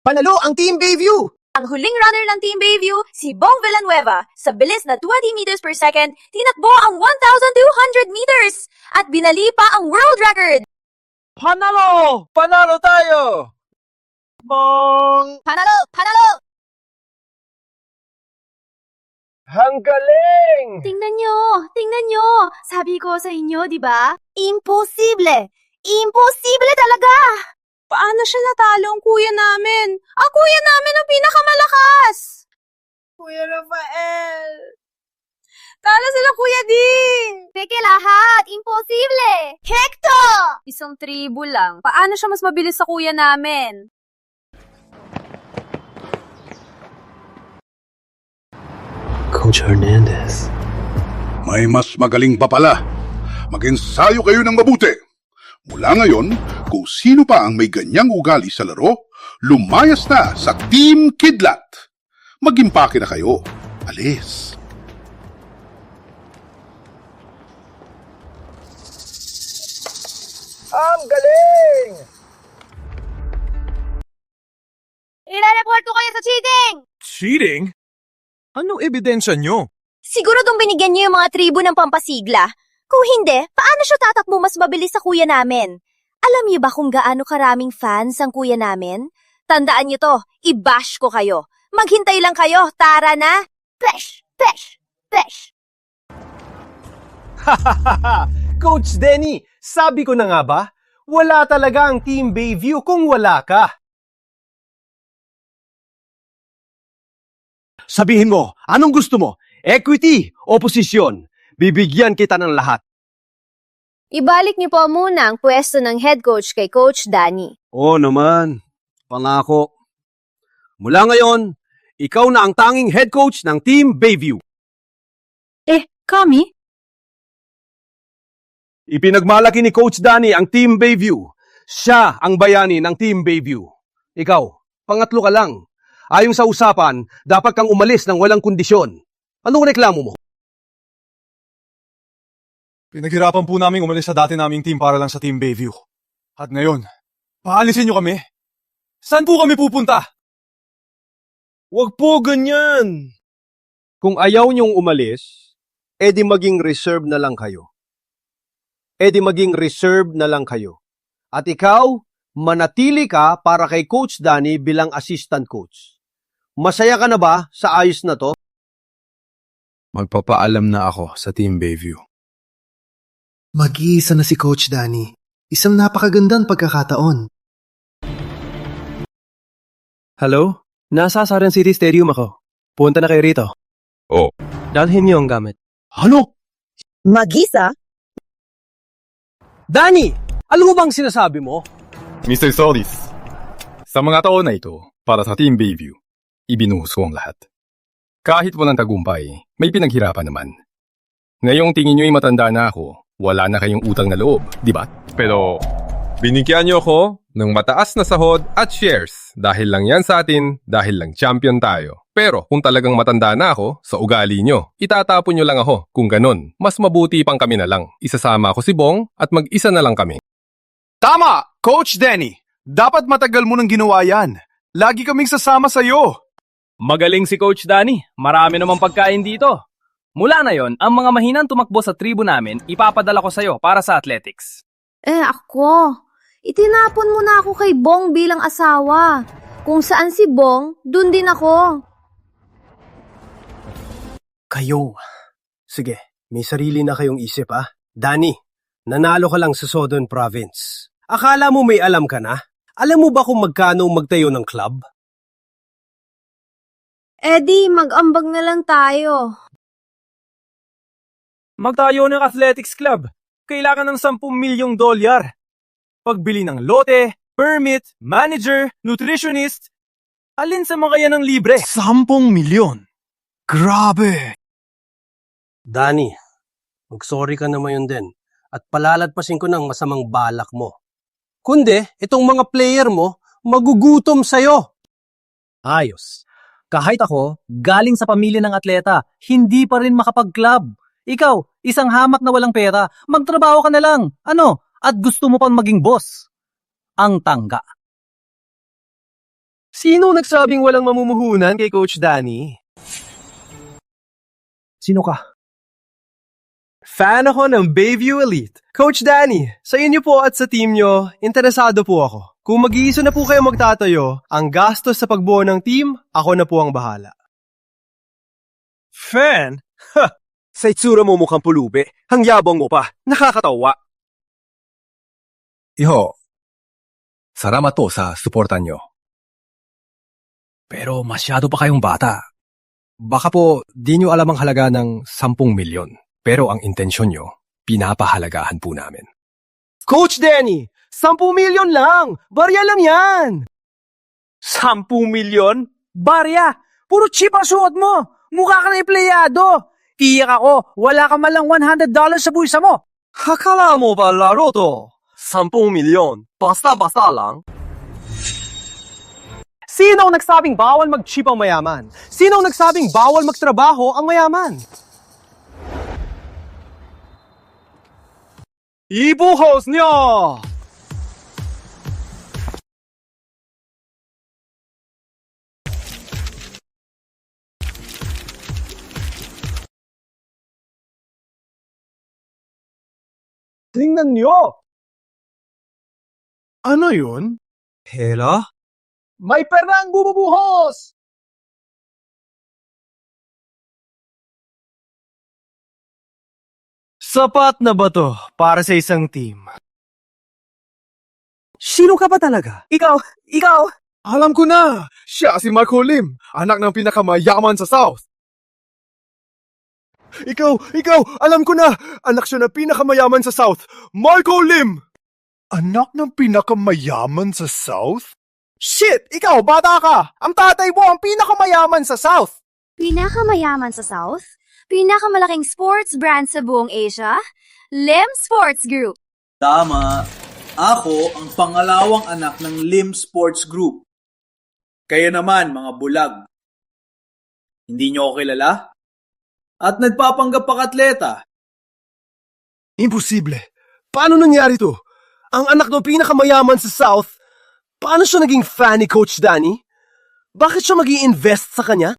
Panalo ang Team Bayview! Ang huling runner ng Team Bayview, si Bong Villanueva, sa bilis na 20 meters per second, tinakbo ang 1,200 meters at binali pa ang world record. Panalo! Panalo tayo! Bong! Panalo! Panalo! Ang galing! Tingnan nyo! Sabi ko sa inyo, di ba? Imposible! Imposible talaga! Paano siya natalo ang kuya namin? Ang kuya namin ang pinakamalakas! Kuya Rafael! Talo sila Kuya Din! Peke lahat! Imposible! Hecto! Isang tribo lang. Paano siya mas mabilis sa kuya namin? Coach Hernandez. May mas magaling pa pala. Mag-ensayo kayo ng mabuti. Mula ngayon, kung sino pa ang may ganyang ugali sa laro, lumayas na sa Team Kidlat. Mag-impake na kayo. Alis. Ang galing! Ire-report ko kayo sa cheating! Cheating? Anong ebidensya nyo? Siguradong binigyan niyo yung mga tribo ng pampasigla. Kung hindi, paano siya tatakbo mas mabilis sa kuya namin? Alam niyo ba kung gaano karaming fans ang kuya namin? Tandaan niyo to, i-bash ko kayo. Maghintay lang kayo, tara na! Pesh! Pesh! Pesh! Coach Denny, sabi ko na nga ba? Wala talaga ang Team Bayview kung wala ka. Sabihin mo, anong gusto mo? Equity o posisyon? Bibigyan kita ng lahat. Ibalik niyo po muna ang pwesto ng head coach kay Coach Danny. Oo naman, pangako. Mula ngayon, ikaw na ang tanging head coach ng Team Bayview. Kami? Ipinagmalaki ni Coach Danny ang Team Bayview. Siya ang bayani ng Team Bayview. Ikaw, pangatlo ka lang. Ayon sa usapan, dapat kang umalis ng walang kondisyon. Anong reklamo mo? Pinaghirapan po namin umalis sa dati naming team para lang sa Team Bayview. At ngayon, paalisin nyo kami. Saan po kami pupunta? Huwag po ganyan. Kung ayaw niyong umalis, edi maging reserve na lang kayo. At ikaw, manatili ka para kay Coach Danny bilang assistant coach. Masaya ka na ba sa ayos na to? Magpapaalam na ako sa Team Bayview. Mag-iisa na si Coach Danny. Isang napakagandang pagkakataon. Hello? Nasa Saran City Stadium ako. Punta na kayo rito. Oh. Dalhin niyo ang gamit. Ano? Mag-isa? Danny, alam mo bang sinasabi mo? Mr. Solis, sa mga taon na ito, para sa Team Bayview, ibinuhos ko ang lahat. Kahit walang tagumpay, may pinaghirapan naman. Ngayong tingin nyo'y matanda na ako, wala na kayong utang na loob, di ba? Pero, binigyan niyo ako ng mataas na sahod at shares. Dahil lang yan sa atin, dahil lang champion tayo. Pero kung talagang matanda na ako, sa ugali nyo, itatapon nyo lang ako. Kung ganon, mas mabuti pang kami na lang. Isasama ko si Bong at mag-isa na lang kami. Tama, Coach Danny. Dapat matagal mo nang ginawa yan. Lagi kaming sasama sa'yo. Magaling si Coach Danny. Marami namang pagkain dito. Mula na yon, ang mga mahinang tumakbo sa tribo namin, ipapadala ko sa'yo para sa athletics. Ako. Itinapon mo na ako kay Bong bilang asawa. Kung saan si Bong, dun din ako. Kayo. Sige, may sarili na kayong isip Danny, nanalo ka lang sa Southern Province. Akala mo may alam ka na? Alam mo ba kung magkano magtayo ng club? Eddie, mag-ambag na lang tayo. Magtayo ng athletics club. Kailangan ng $10 milyong. Pagbili ng lote, permit, manager, nutritionist. Alin sa mga yan ang libre? 10 milyon? Grabe! Danny, Mag-sorry ka naman yun din. At palaladpasin ko ng masamang balak mo. Kundi, itong mga player mo, magugutom sa'yo. Ayos. Kahit ako, galing sa pamilya ng atleta, hindi pa rin makapag-club. Ikaw, isang hamak na walang pera, magtrabaho ka na lang. Ano? At gusto mo pang maging boss. Ang tangga. Sino nagsabing walang mamumuhunan kay Coach Danny? Sino ka? Fan ako ng Bayview Elite. Coach Danny, sa inyo po at sa team nyo, interesado po ako. Kung mag-iisa na po kayo magtatayo, ang gastos sa pagbuo ng team, ako na po ang bahala. Fan? Ha! Sa itsura mo mukhang pulubi. Ang yabang mo pa. Nakakatawa. Iho, salamat po sa suporta nyo. Pero masyado pa kayong bata. Baka po di nyo alam ang halaga ng 10 milyon. Pero ang intensyon nyo, pinapahalagahan po namin. Coach Danny, 10 milyon lang! Barya lang yan! 10 milyon? Barya! Puro cheap ang suot mo! Mukha ka na empleyado! Tiyak ako, wala ka malang $100 sa bulsa mo! Hakala mo ba laro to? 10 milyon? Basta-basta lang? Sino ang nagsabing bawal mag-cheap ang mayaman? Sino ang nagsabing bawal magtrabaho ang mayaman? Ibuhos niyo! Tingnan niyo! Ano yun? Hela? May perang bububuhos! Sapat na ba to para sa isang team? Sino ka ba talaga? Ikaw! Alam ko na! Siya si Marco Lim, anak ng pinakamayaman sa South. Ikaw! Alam ko na! Anak siya ng pinakamayaman sa South, Marco Lim! Anak ng pinakamayaman sa South? Shit! Ikaw, bata ka! Ang tatay mo ang pinakamayaman sa South! Pinakamayaman sa South? Pinakamalaking sports brand sa buong Asia? Lim Sports Group. Tama. Ako ang pangalawang anak ng Lim Sports Group. Kaya naman, mga bulag. Hindi niyo ako kilala? At nagpapanggap pa atleta. Imposible. Paano nangyari to? Ang anak ng pinakamayaman sa South, paano siya naging fan ni Coach Danny? Bakit siya mag-i-invest sa kanya?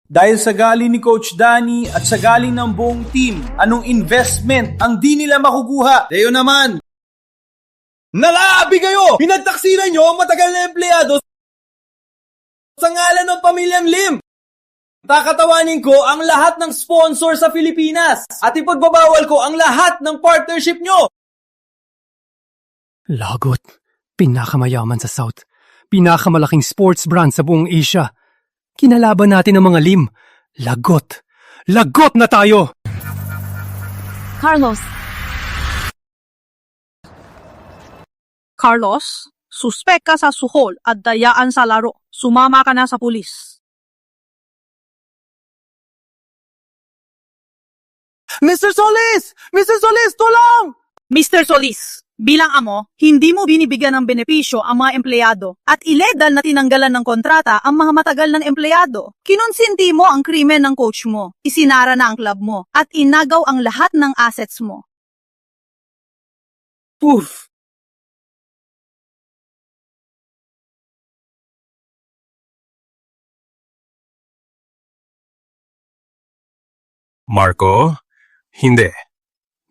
Dahil sa galing ni Coach Danny at sa galing ng buong team, anong investment ang di nila makukuha? Tayo naman! Nalaabi kayo! Pinagtaksilan nyo ang matagal na empleyado sa ngalan ng pamilyang Lim! Takatawanin ko ang lahat ng sponsor sa Pilipinas at ipagbabawal ko ang lahat ng partnership nyo! Lagot. Pinakamayaman sa South. Pinakamalaking sports brand sa buong Asia. Kinalaban natin ang mga Lim. Lagot. Lagot na tayo! Carlos, suspek ka sa suhol at dayaan sa laro. Sumama ka na sa pulis. Mr. Solis! Mr. Solis, tulong! Mr. Solis, bilang amo, hindi mo binibigyan ng benepisyo ang mga empleyado at ilegal na tinanggalan ng kontrata ang mga matagal ng empleyado. Kinonsinti mo ang krimen ng coach mo, isinara na ang club mo, at inagaw ang lahat ng assets mo. Poof! Marco? Hindi.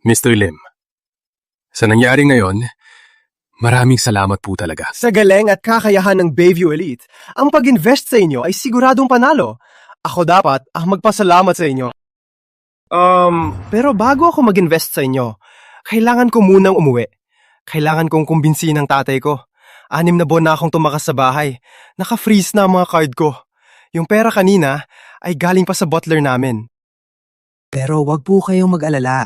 Mr. Lim. Sa nangyari ngayon, maraming salamat po talaga. Sa galing at kakayahan ng Bayview Elite, ang pag-invest sa inyo ay siguradong panalo. Ako dapat ang magpasalamat sa inyo. Pero bago ako mag-invest sa inyo, kailangan ko munang umuwi. Kailangan kong kumbinsihin ng tatay ko. 6 na buwan na akong tumakas sa bahay. Naka-freeze na ang mga card ko. Yung pera kanina ay galing pa sa butler namin. Pero wag po kayong mag-alala.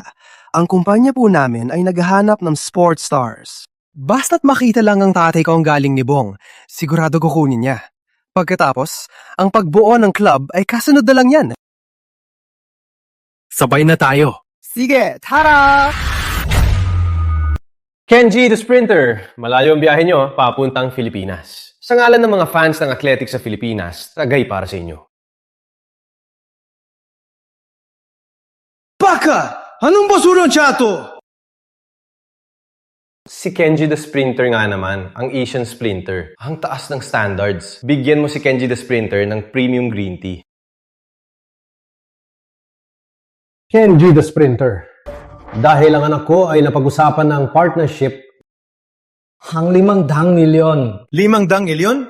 Ang kumpanya po namin ay naghahanap ng sports stars. Basta't makita lang ang tatay ko ang galing ni Bong, sigurado kukunin niya. Pagkatapos, ang pagbuo ng club ay kasunod na lang yan. Sabay na tayo. Sige, tara! Kenji the Sprinter, malayo ang biyahe nyo papuntang Pilipinas. Sa ngalan ng mga fans ng athletics sa Pilipinas, tagay para sa inyo. Baka! Anong basura siya to? Si Kenji the Sprinter nga naman, ang Asian Sprinter. Ang taas ng standards. Bigyan mo si Kenji the Sprinter ng premium green tea. Kenji the Sprinter. Dahil ang anak ko ay napag-usapan ng partnership, ang 500 milyon. 500 milyon?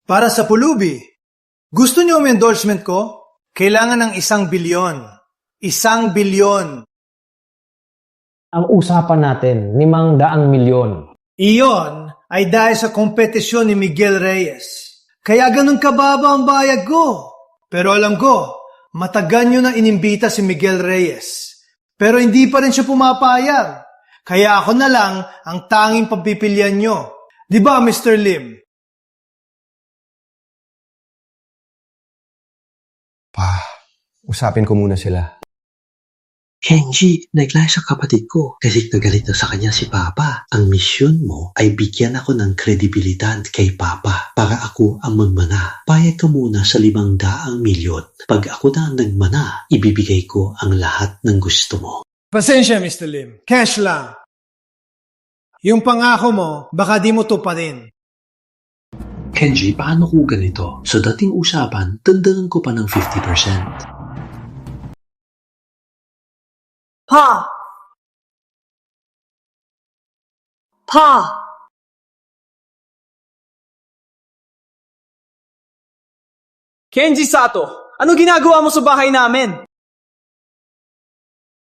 Para sa pulubi. Gusto niyo ang endorsement ko? Kailangan ng 1 bilyon. 1 bilyon. Ang usapan natin, 500 milyon. Iyon ay dahil sa kompetisyon ni Miguel Reyes. Kaya ganun kababa ang bayad ko. Pero alam ko, matagal nyo na inimbita si Miguel Reyes. Pero hindi pa rin siya pumapayag. Kaya ako na lang ang tanging pagpipilian nyo. Di ba, Mr. Lim? Usapin ko muna sila. Kenji, naglaya sa kapatid ko kasi nagalit na sa kanya si Papa. Ang misyon mo ay bigyan ako ng kredibilidad kay Papa para ako ang magmana. Payag ka muna sa 500 milyon. Pag ako na ang nagmana, ibibigay ko ang lahat ng gusto mo. Pasensya, Mr. Lim. Cash lang. Yung pangako mo, baka di mo tuparin. Kenji, paano ko ganito? Sa dating usapan, tandaan ko pa ng 50%. Pa! Pa! Kenji Sato, ano ginagawa mo sa bahay namin?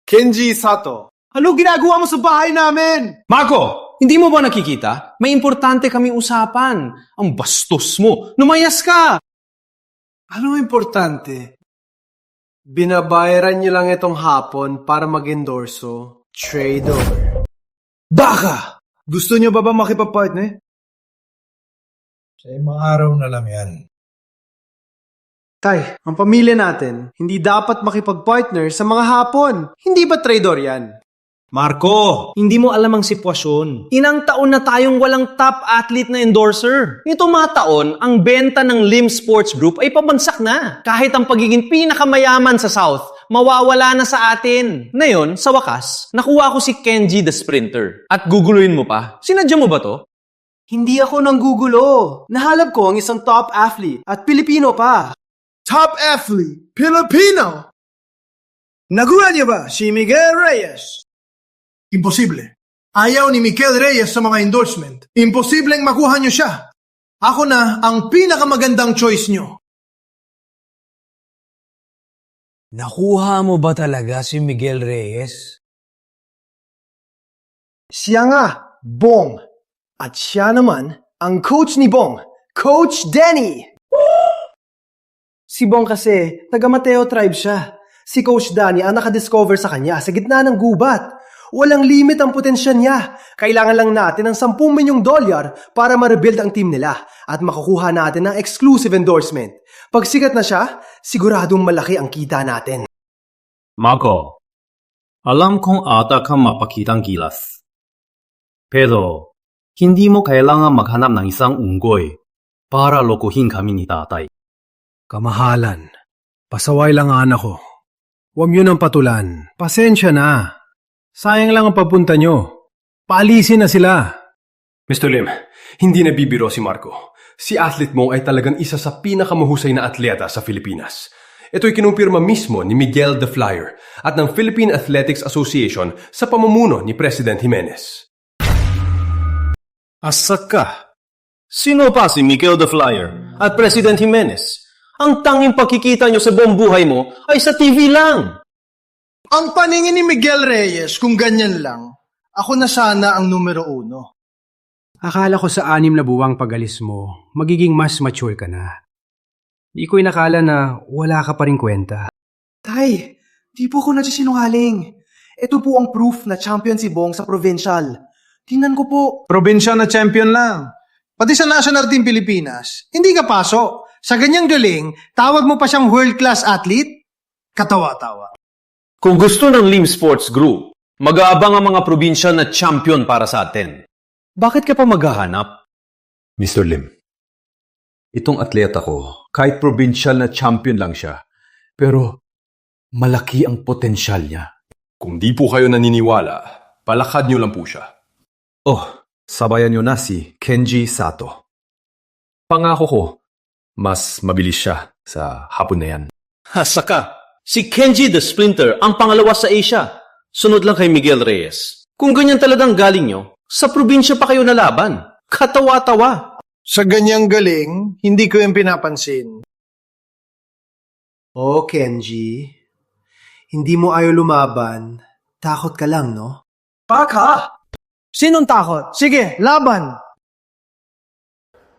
Kenji Sato, ano ginagawa mo sa bahay namin? Marco, hindi mo ba nakikita? May importante kaming usapan. Ang bastos mo. Lumayas ka! Ano importante? Binabayaran niyo lang itong hapon para mag-endorso. Trader. Baka! Gusto niyo ba makipag-partner? Sa mga araw na lang yan. Tay, ang pamilya natin, hindi dapat makipag-partner sa mga hapon. Hindi ba trader yan? Marco, hindi mo alam ang sitwasyon. Inang taon na tayong walang top athlete na endorser. Nitong mga taon, ang benta ng Lim Sports Group ay pabagsak na. Kahit ang pagiging pinakamayaman sa South, mawawala na sa atin. Ngayon, sa wakas, nakuha ko si Kenji the Sprinter. At guguluhin mo pa? Sinadya mo ba to? Hindi ako nanggugulo. Nahalap ko ang isang top athlete at Pilipino pa. Top athlete? Filipino? Nagulat niyo ba si Miguel Reyes? Imposible. Ayaw ni Miguel Reyes sa mga endorsement. Imposibleng makuha niyo siya. Ako na ang pinakamagandang choice niyo. Nakuha mo ba talaga si Miguel Reyes? Siya nga, Bong. At siya naman, ang coach ni Bong, Coach Danny. Si Bong kasi, taga Mateo tribe siya. Si Coach Danny ang nakadiscover sa kanya sa gitna ng gubat. Walang limit ang potensya niya. Kailangan lang natin ng $10 milyong para ma-rebuild ang team nila at makukuha natin ng exclusive endorsement. Pag sikat na siya, siguradong malaki ang kita natin. Marco, alam kong ata kang mapakitang gilas. Pero, hindi mo kailangan maghanap ng isang unggoy para lokohin kami ni tatay. Kamahalan. Pasaway lang ang anak ko. Huwag nyo nang patulan. Pasensya na. Sayang lang ang papunta nyo. Paalisin na sila. Mr. Lim, hindi nabibiro si Marco. Si athlete mo ay talagang isa sa pinakamahusay na atleta sa Pilipinas. Ito'y kinumpirma mismo ni Miguel the Flyer at ng Philippine Athletics Association sa pamumuno ni President Jimenez. Asak ka. Sino pa si Miguel the Flyer at President Jimenez? Ang tanging pakikita nyo sa buong buhay mo ay sa TV lang. Ang paningin ni Miguel Reyes, kung ganyan lang, ako na sana ang numero 1. Akala ko sa 6 na buwang pagalis mo, magiging mas mature ka na. Di ko inakala na wala ka pa rin kwenta. Tay, di po ako nagsisinungaling. Ito po ang proof na champion si Bong sa provincial. Tingnan ko po. Provincial na champion lang. Pati sa national team Pilipinas, hindi ka pasok. Sa ganyang galing, tawag mo pa siyang world-class athlete? Katawa-tawa. Kung gusto ng Lim Sports Group, mag-aabang ang mga probinsya na champion para sa atin. Bakit ka pa maghahanap? Mr. Lim, itong atleta ko, kahit provincial na champion lang siya, pero malaki ang potensyal niya. Kung di po kayo naniniwala, palakad niyo lang po siya. Oh, sabayan niyo na si Kenji Sato. Pangako ko, mas mabilis siya sa hapon na yan. Saka, si Kenji the Sprinter ang pangalawa sa Asia. Sunod lang kay Miguel Reyes. Kung ganyan talagang galing nyo, sa probinsya pa kayo nalaban. Katawa-tawa. Sa ganyang galing, hindi ko yung pinapansin. Oh, Kenji. Hindi mo ayaw lumaban. Takot ka lang, no? Baka! Sinong takot? Sige, laban!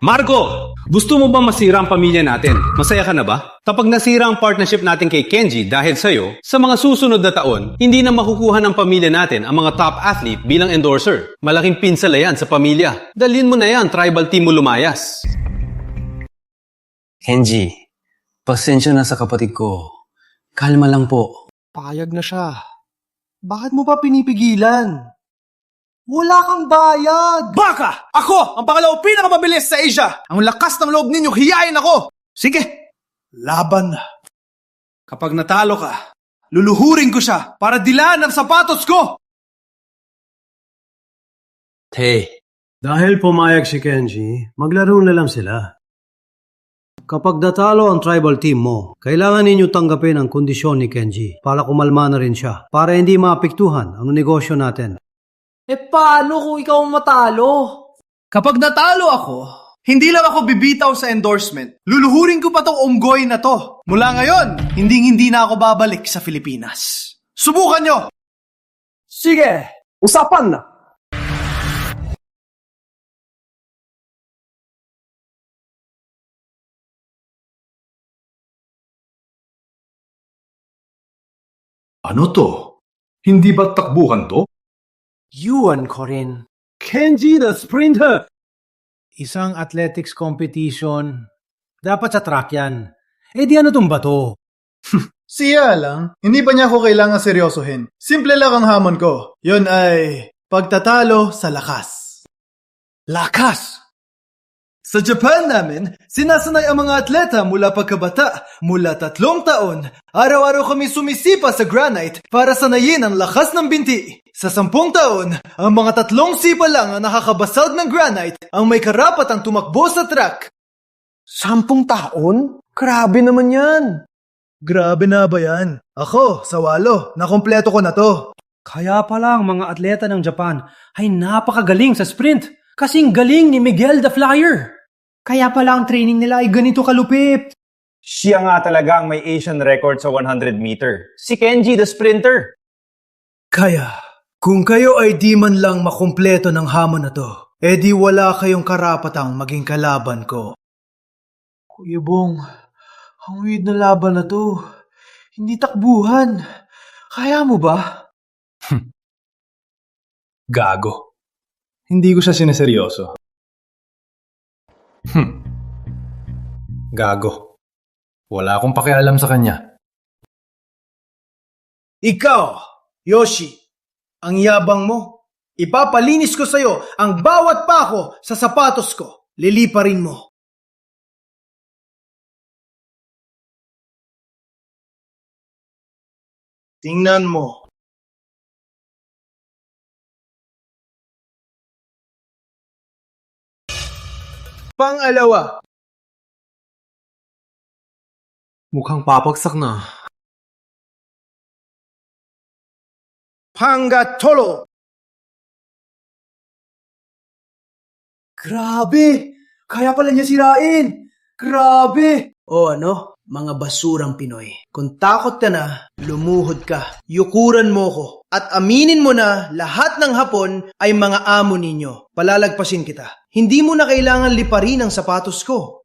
Marco, gusto mo ba masira ang pamilya natin? Masaya ka na ba? Kapag nasira ang partnership natin kay Kenji dahil sa'yo, sa mga susunod na taon, hindi na makukuha ng pamilya natin ang mga top athlete bilang endorser. Malaking pinsala yan sa pamilya. Dalhin mo na yan, tribal team mo lumayas. Kenji, pasensya na sa kapatid ko. Kalma lang po. Payag na siya. Bakit mo pa pinipigilan? Wala kang bayad! Baka! Ako ang pangalawa pinakamabilis sa Asia! Ang lakas ng loob ninyo, hiyain ako! Sige, laban na. Kapag natalo ka, luluhurin ko siya para dilaan ang sapatos ko! Dahil pumayag si Kenji, maglaro na lang sila. Kapag natalo ang tribal team mo, kailangan ninyo tanggapin ang kondisyon ni Kenji para kumalma na rin siya, para hindi maapektuhan ang negosyo natin. Paano kung ikaw ang matalo? Kapag natalo ako, hindi lang ako bibitaw sa endorsement. Luluhurin ko pa tong unggoy na to. Mula ngayon, hindi na ako babalik sa Pilipinas. Subukan nyo! Sige, usapan na! Ano to? Hindi ba takbuhan to? Yuan ko rin. Kenji the Sprinter! Isang athletics competition. Dapat sa track yan. Di ano tong bato? Siya lang, hindi pa niya ako kailangan seryosohin. Simple lang ang hamon ko. Yun ay pagtatalo sa lakas. Lakas! Sa Japan namin, sinasanay ang mga atleta mula pagkabata. Mula 3 taon, araw-araw kami sumisipa sa granite para sanayin ang lakas ng binti. Sa 10 taon, ang mga 3 sipa lang ang nakakabasag ng granite ang may karapatang tumakbo sa track. 10 taon? Grabe naman yan! Grabe na ba yan? Ako, sa 8, nakompleto ko na to. Kaya pala ang mga atleta ng Japan ay napakagaling sa sprint. Kasing galing ni Miguel the Flyer. Kaya pala ang training nila ay ganito kalupit. Siya nga talaga ang may Asian record sa 100 meter. Si Kenji the Sprinter. Kaya, kung kayo ay di man lang makumpleto ng hamon na to, di wala kayong karapatang maging kalaban ko. Kuya Bong, ang weird na laban na to. Hindi takbuhan. Kaya mo ba? Gago. Hindi ko siya sineseryoso. Gago. Wala akong pakialam sa kanya. Ikaw, Yoshi, ang yabang mo. Ipapalinis ko sa'yo ang bawat pako sa sapatos ko. Liliparin mo. Tingnan mo. Pangalawa. Mukhang papagsak na. Pangatolo. Grabe! Kaya pala niya sirain! Grabe! O ano, mga basurang Pinoy. Kung takot ka na, lumuhod ka. Yukuran mo ko. At aminin mo na lahat ng Hapon ay mga amo ninyo. Palalagpasin kita. Hindi mo na kailangan liparin ang sapatos ko.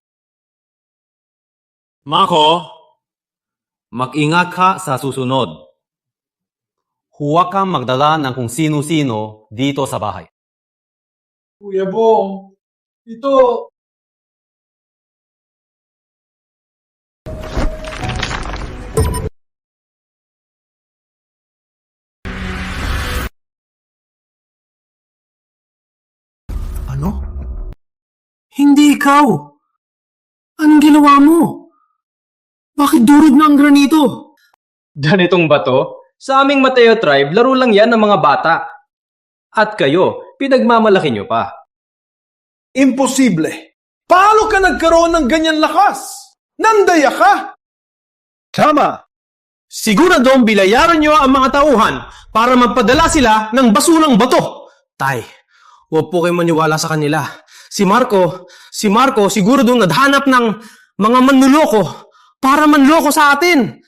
Mako, mag-ingat ka sa susunod. Huwag kang magdala ng kung sino-sino dito sa bahay. Kuya Bong, ito, Ano? Hindi ikaw. Anong ginawa mo? Bakit durog na ang granito? Ganitong bato? Sa aming Mateo tribe, laro lang yan ng mga bata. At kayo, pinagmamalaki nyo pa. Imposible! Paano ka nagkaroon ng ganyan lakas? Nandaya ka! Tama! Siguradong bilayaran nyo ang mga tauhan para magpadala sila ng basurang bato. Tay, huwag po kayo maniwala sa kanila. Si Marco siguradong nadhanap ng mga manluloko para manloko sa atin.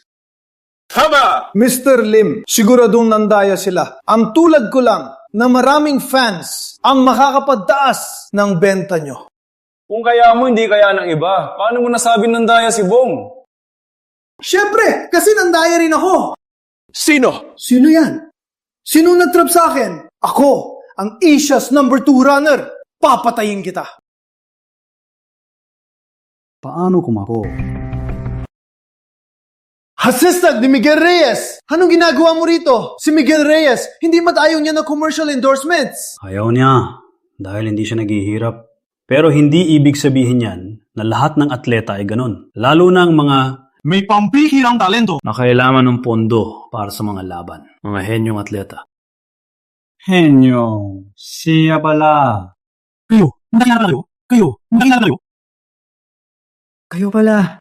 Tama! Mr. Lim, siguradong nandaya sila. Ang tulad ko lang na maraming fans ang makakapagtaas ng benta nyo. Kung kaya mo, hindi kaya ng iba. Paano mo nasabi nandaya si Bong? Siyempre, kasi nandaya rin ako. Sino? Sino yan? Sino nag-trap sa akin? Ako, ang Asia's #2 runner. Papatayin kita. Paano kung ako? Assistant ni Miguel Reyes! Anong ginagawa mo rito? Si Miguel Reyes, hindi matayaw niya ng commercial endorsements. Ayaw niya dahil hindi siya naghihirap. Pero hindi ibig sabihin yan na lahat ng atleta ay ganun. Lalo na ang mga may pampihirang talento na kailangan ng pondo para sa mga laban. Mga henyong atleta. Henyo, siya pala. Kayo pala.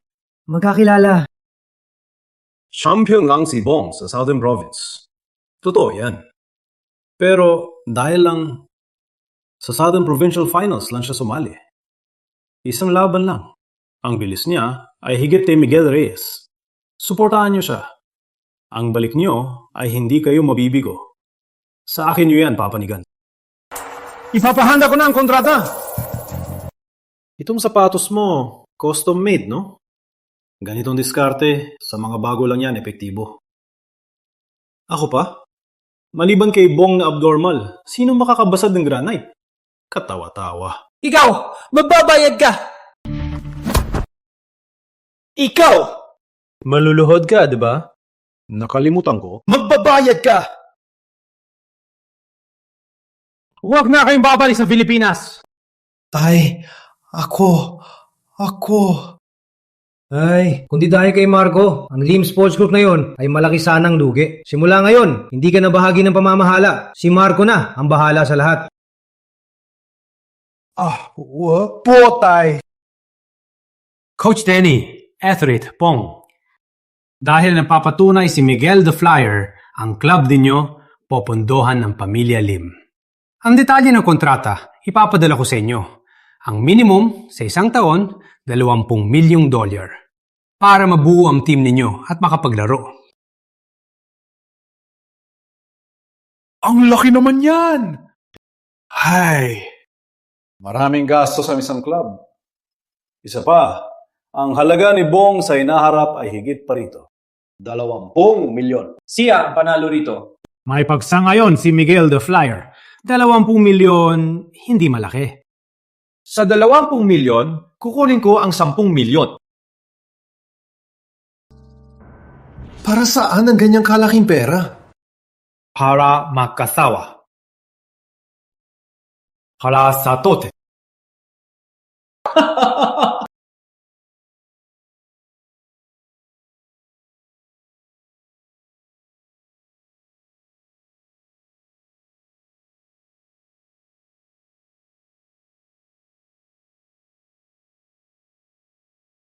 Magkakilala. Champion lang si Bong sa Southern Province. Totoo yan. Pero dahil lang sa Southern Provincial Finals lang siya sumali. Isang laban lang. Ang bilis niya ay higit kay Miguel Reyes. Suportahan niyo siya. Ang balik niyo ay hindi kayo mabibigo. Sa akin niyo yan, papanigan. Ipapahanda ko na ang kontrata. Itong sapatos mo, custom made, no? Ganitong diskarte, sa mga bago lang yan, epektibo. Ako pa? Maliban kay Bong na abnormal, sino makakabasad ng granite? Katawa-tawa. Ikaw, magbabayad ka. Ikaw, Maluluhod ka, di ba? Nakalimutan ko. magbabayad ka. Huwag na kayong babalik sa Pilipinas. Tay, ako. Ay, kundi dahil kay Marco, ang Lim Sports Group na yon ay malaki sanang lugi. Simula ngayon, hindi ka na bahagi ng pamamahala. Si Marco na ang bahala sa lahat. Wag po, tay. Coach Danny, athlete, Pong. Dahil napapatunay si Miguel the Flyer, ang club ninyo popondohan ng pamilya Lim. Ang detalye ng kontrata, ipapadala ko sa inyo. Ang minimum sa isang taon, $20 milyong para mabuo ang team ninyo at makapaglaro. Ang laki naman yan! Hay! Maraming gastos sa isang club. Isa pa, ang halaga ni Bong sa inaharap ay higit pa rito. 20 milyon. Siya ang panalo rito. May pagsangayon si Miguel the Flyer. 20 milyon, hindi malaki. Sa 20 milyon, kukunin ko ang 10 milyon. Para saan ang ganyang kalaking pera? Para makasawa. Para sa tote.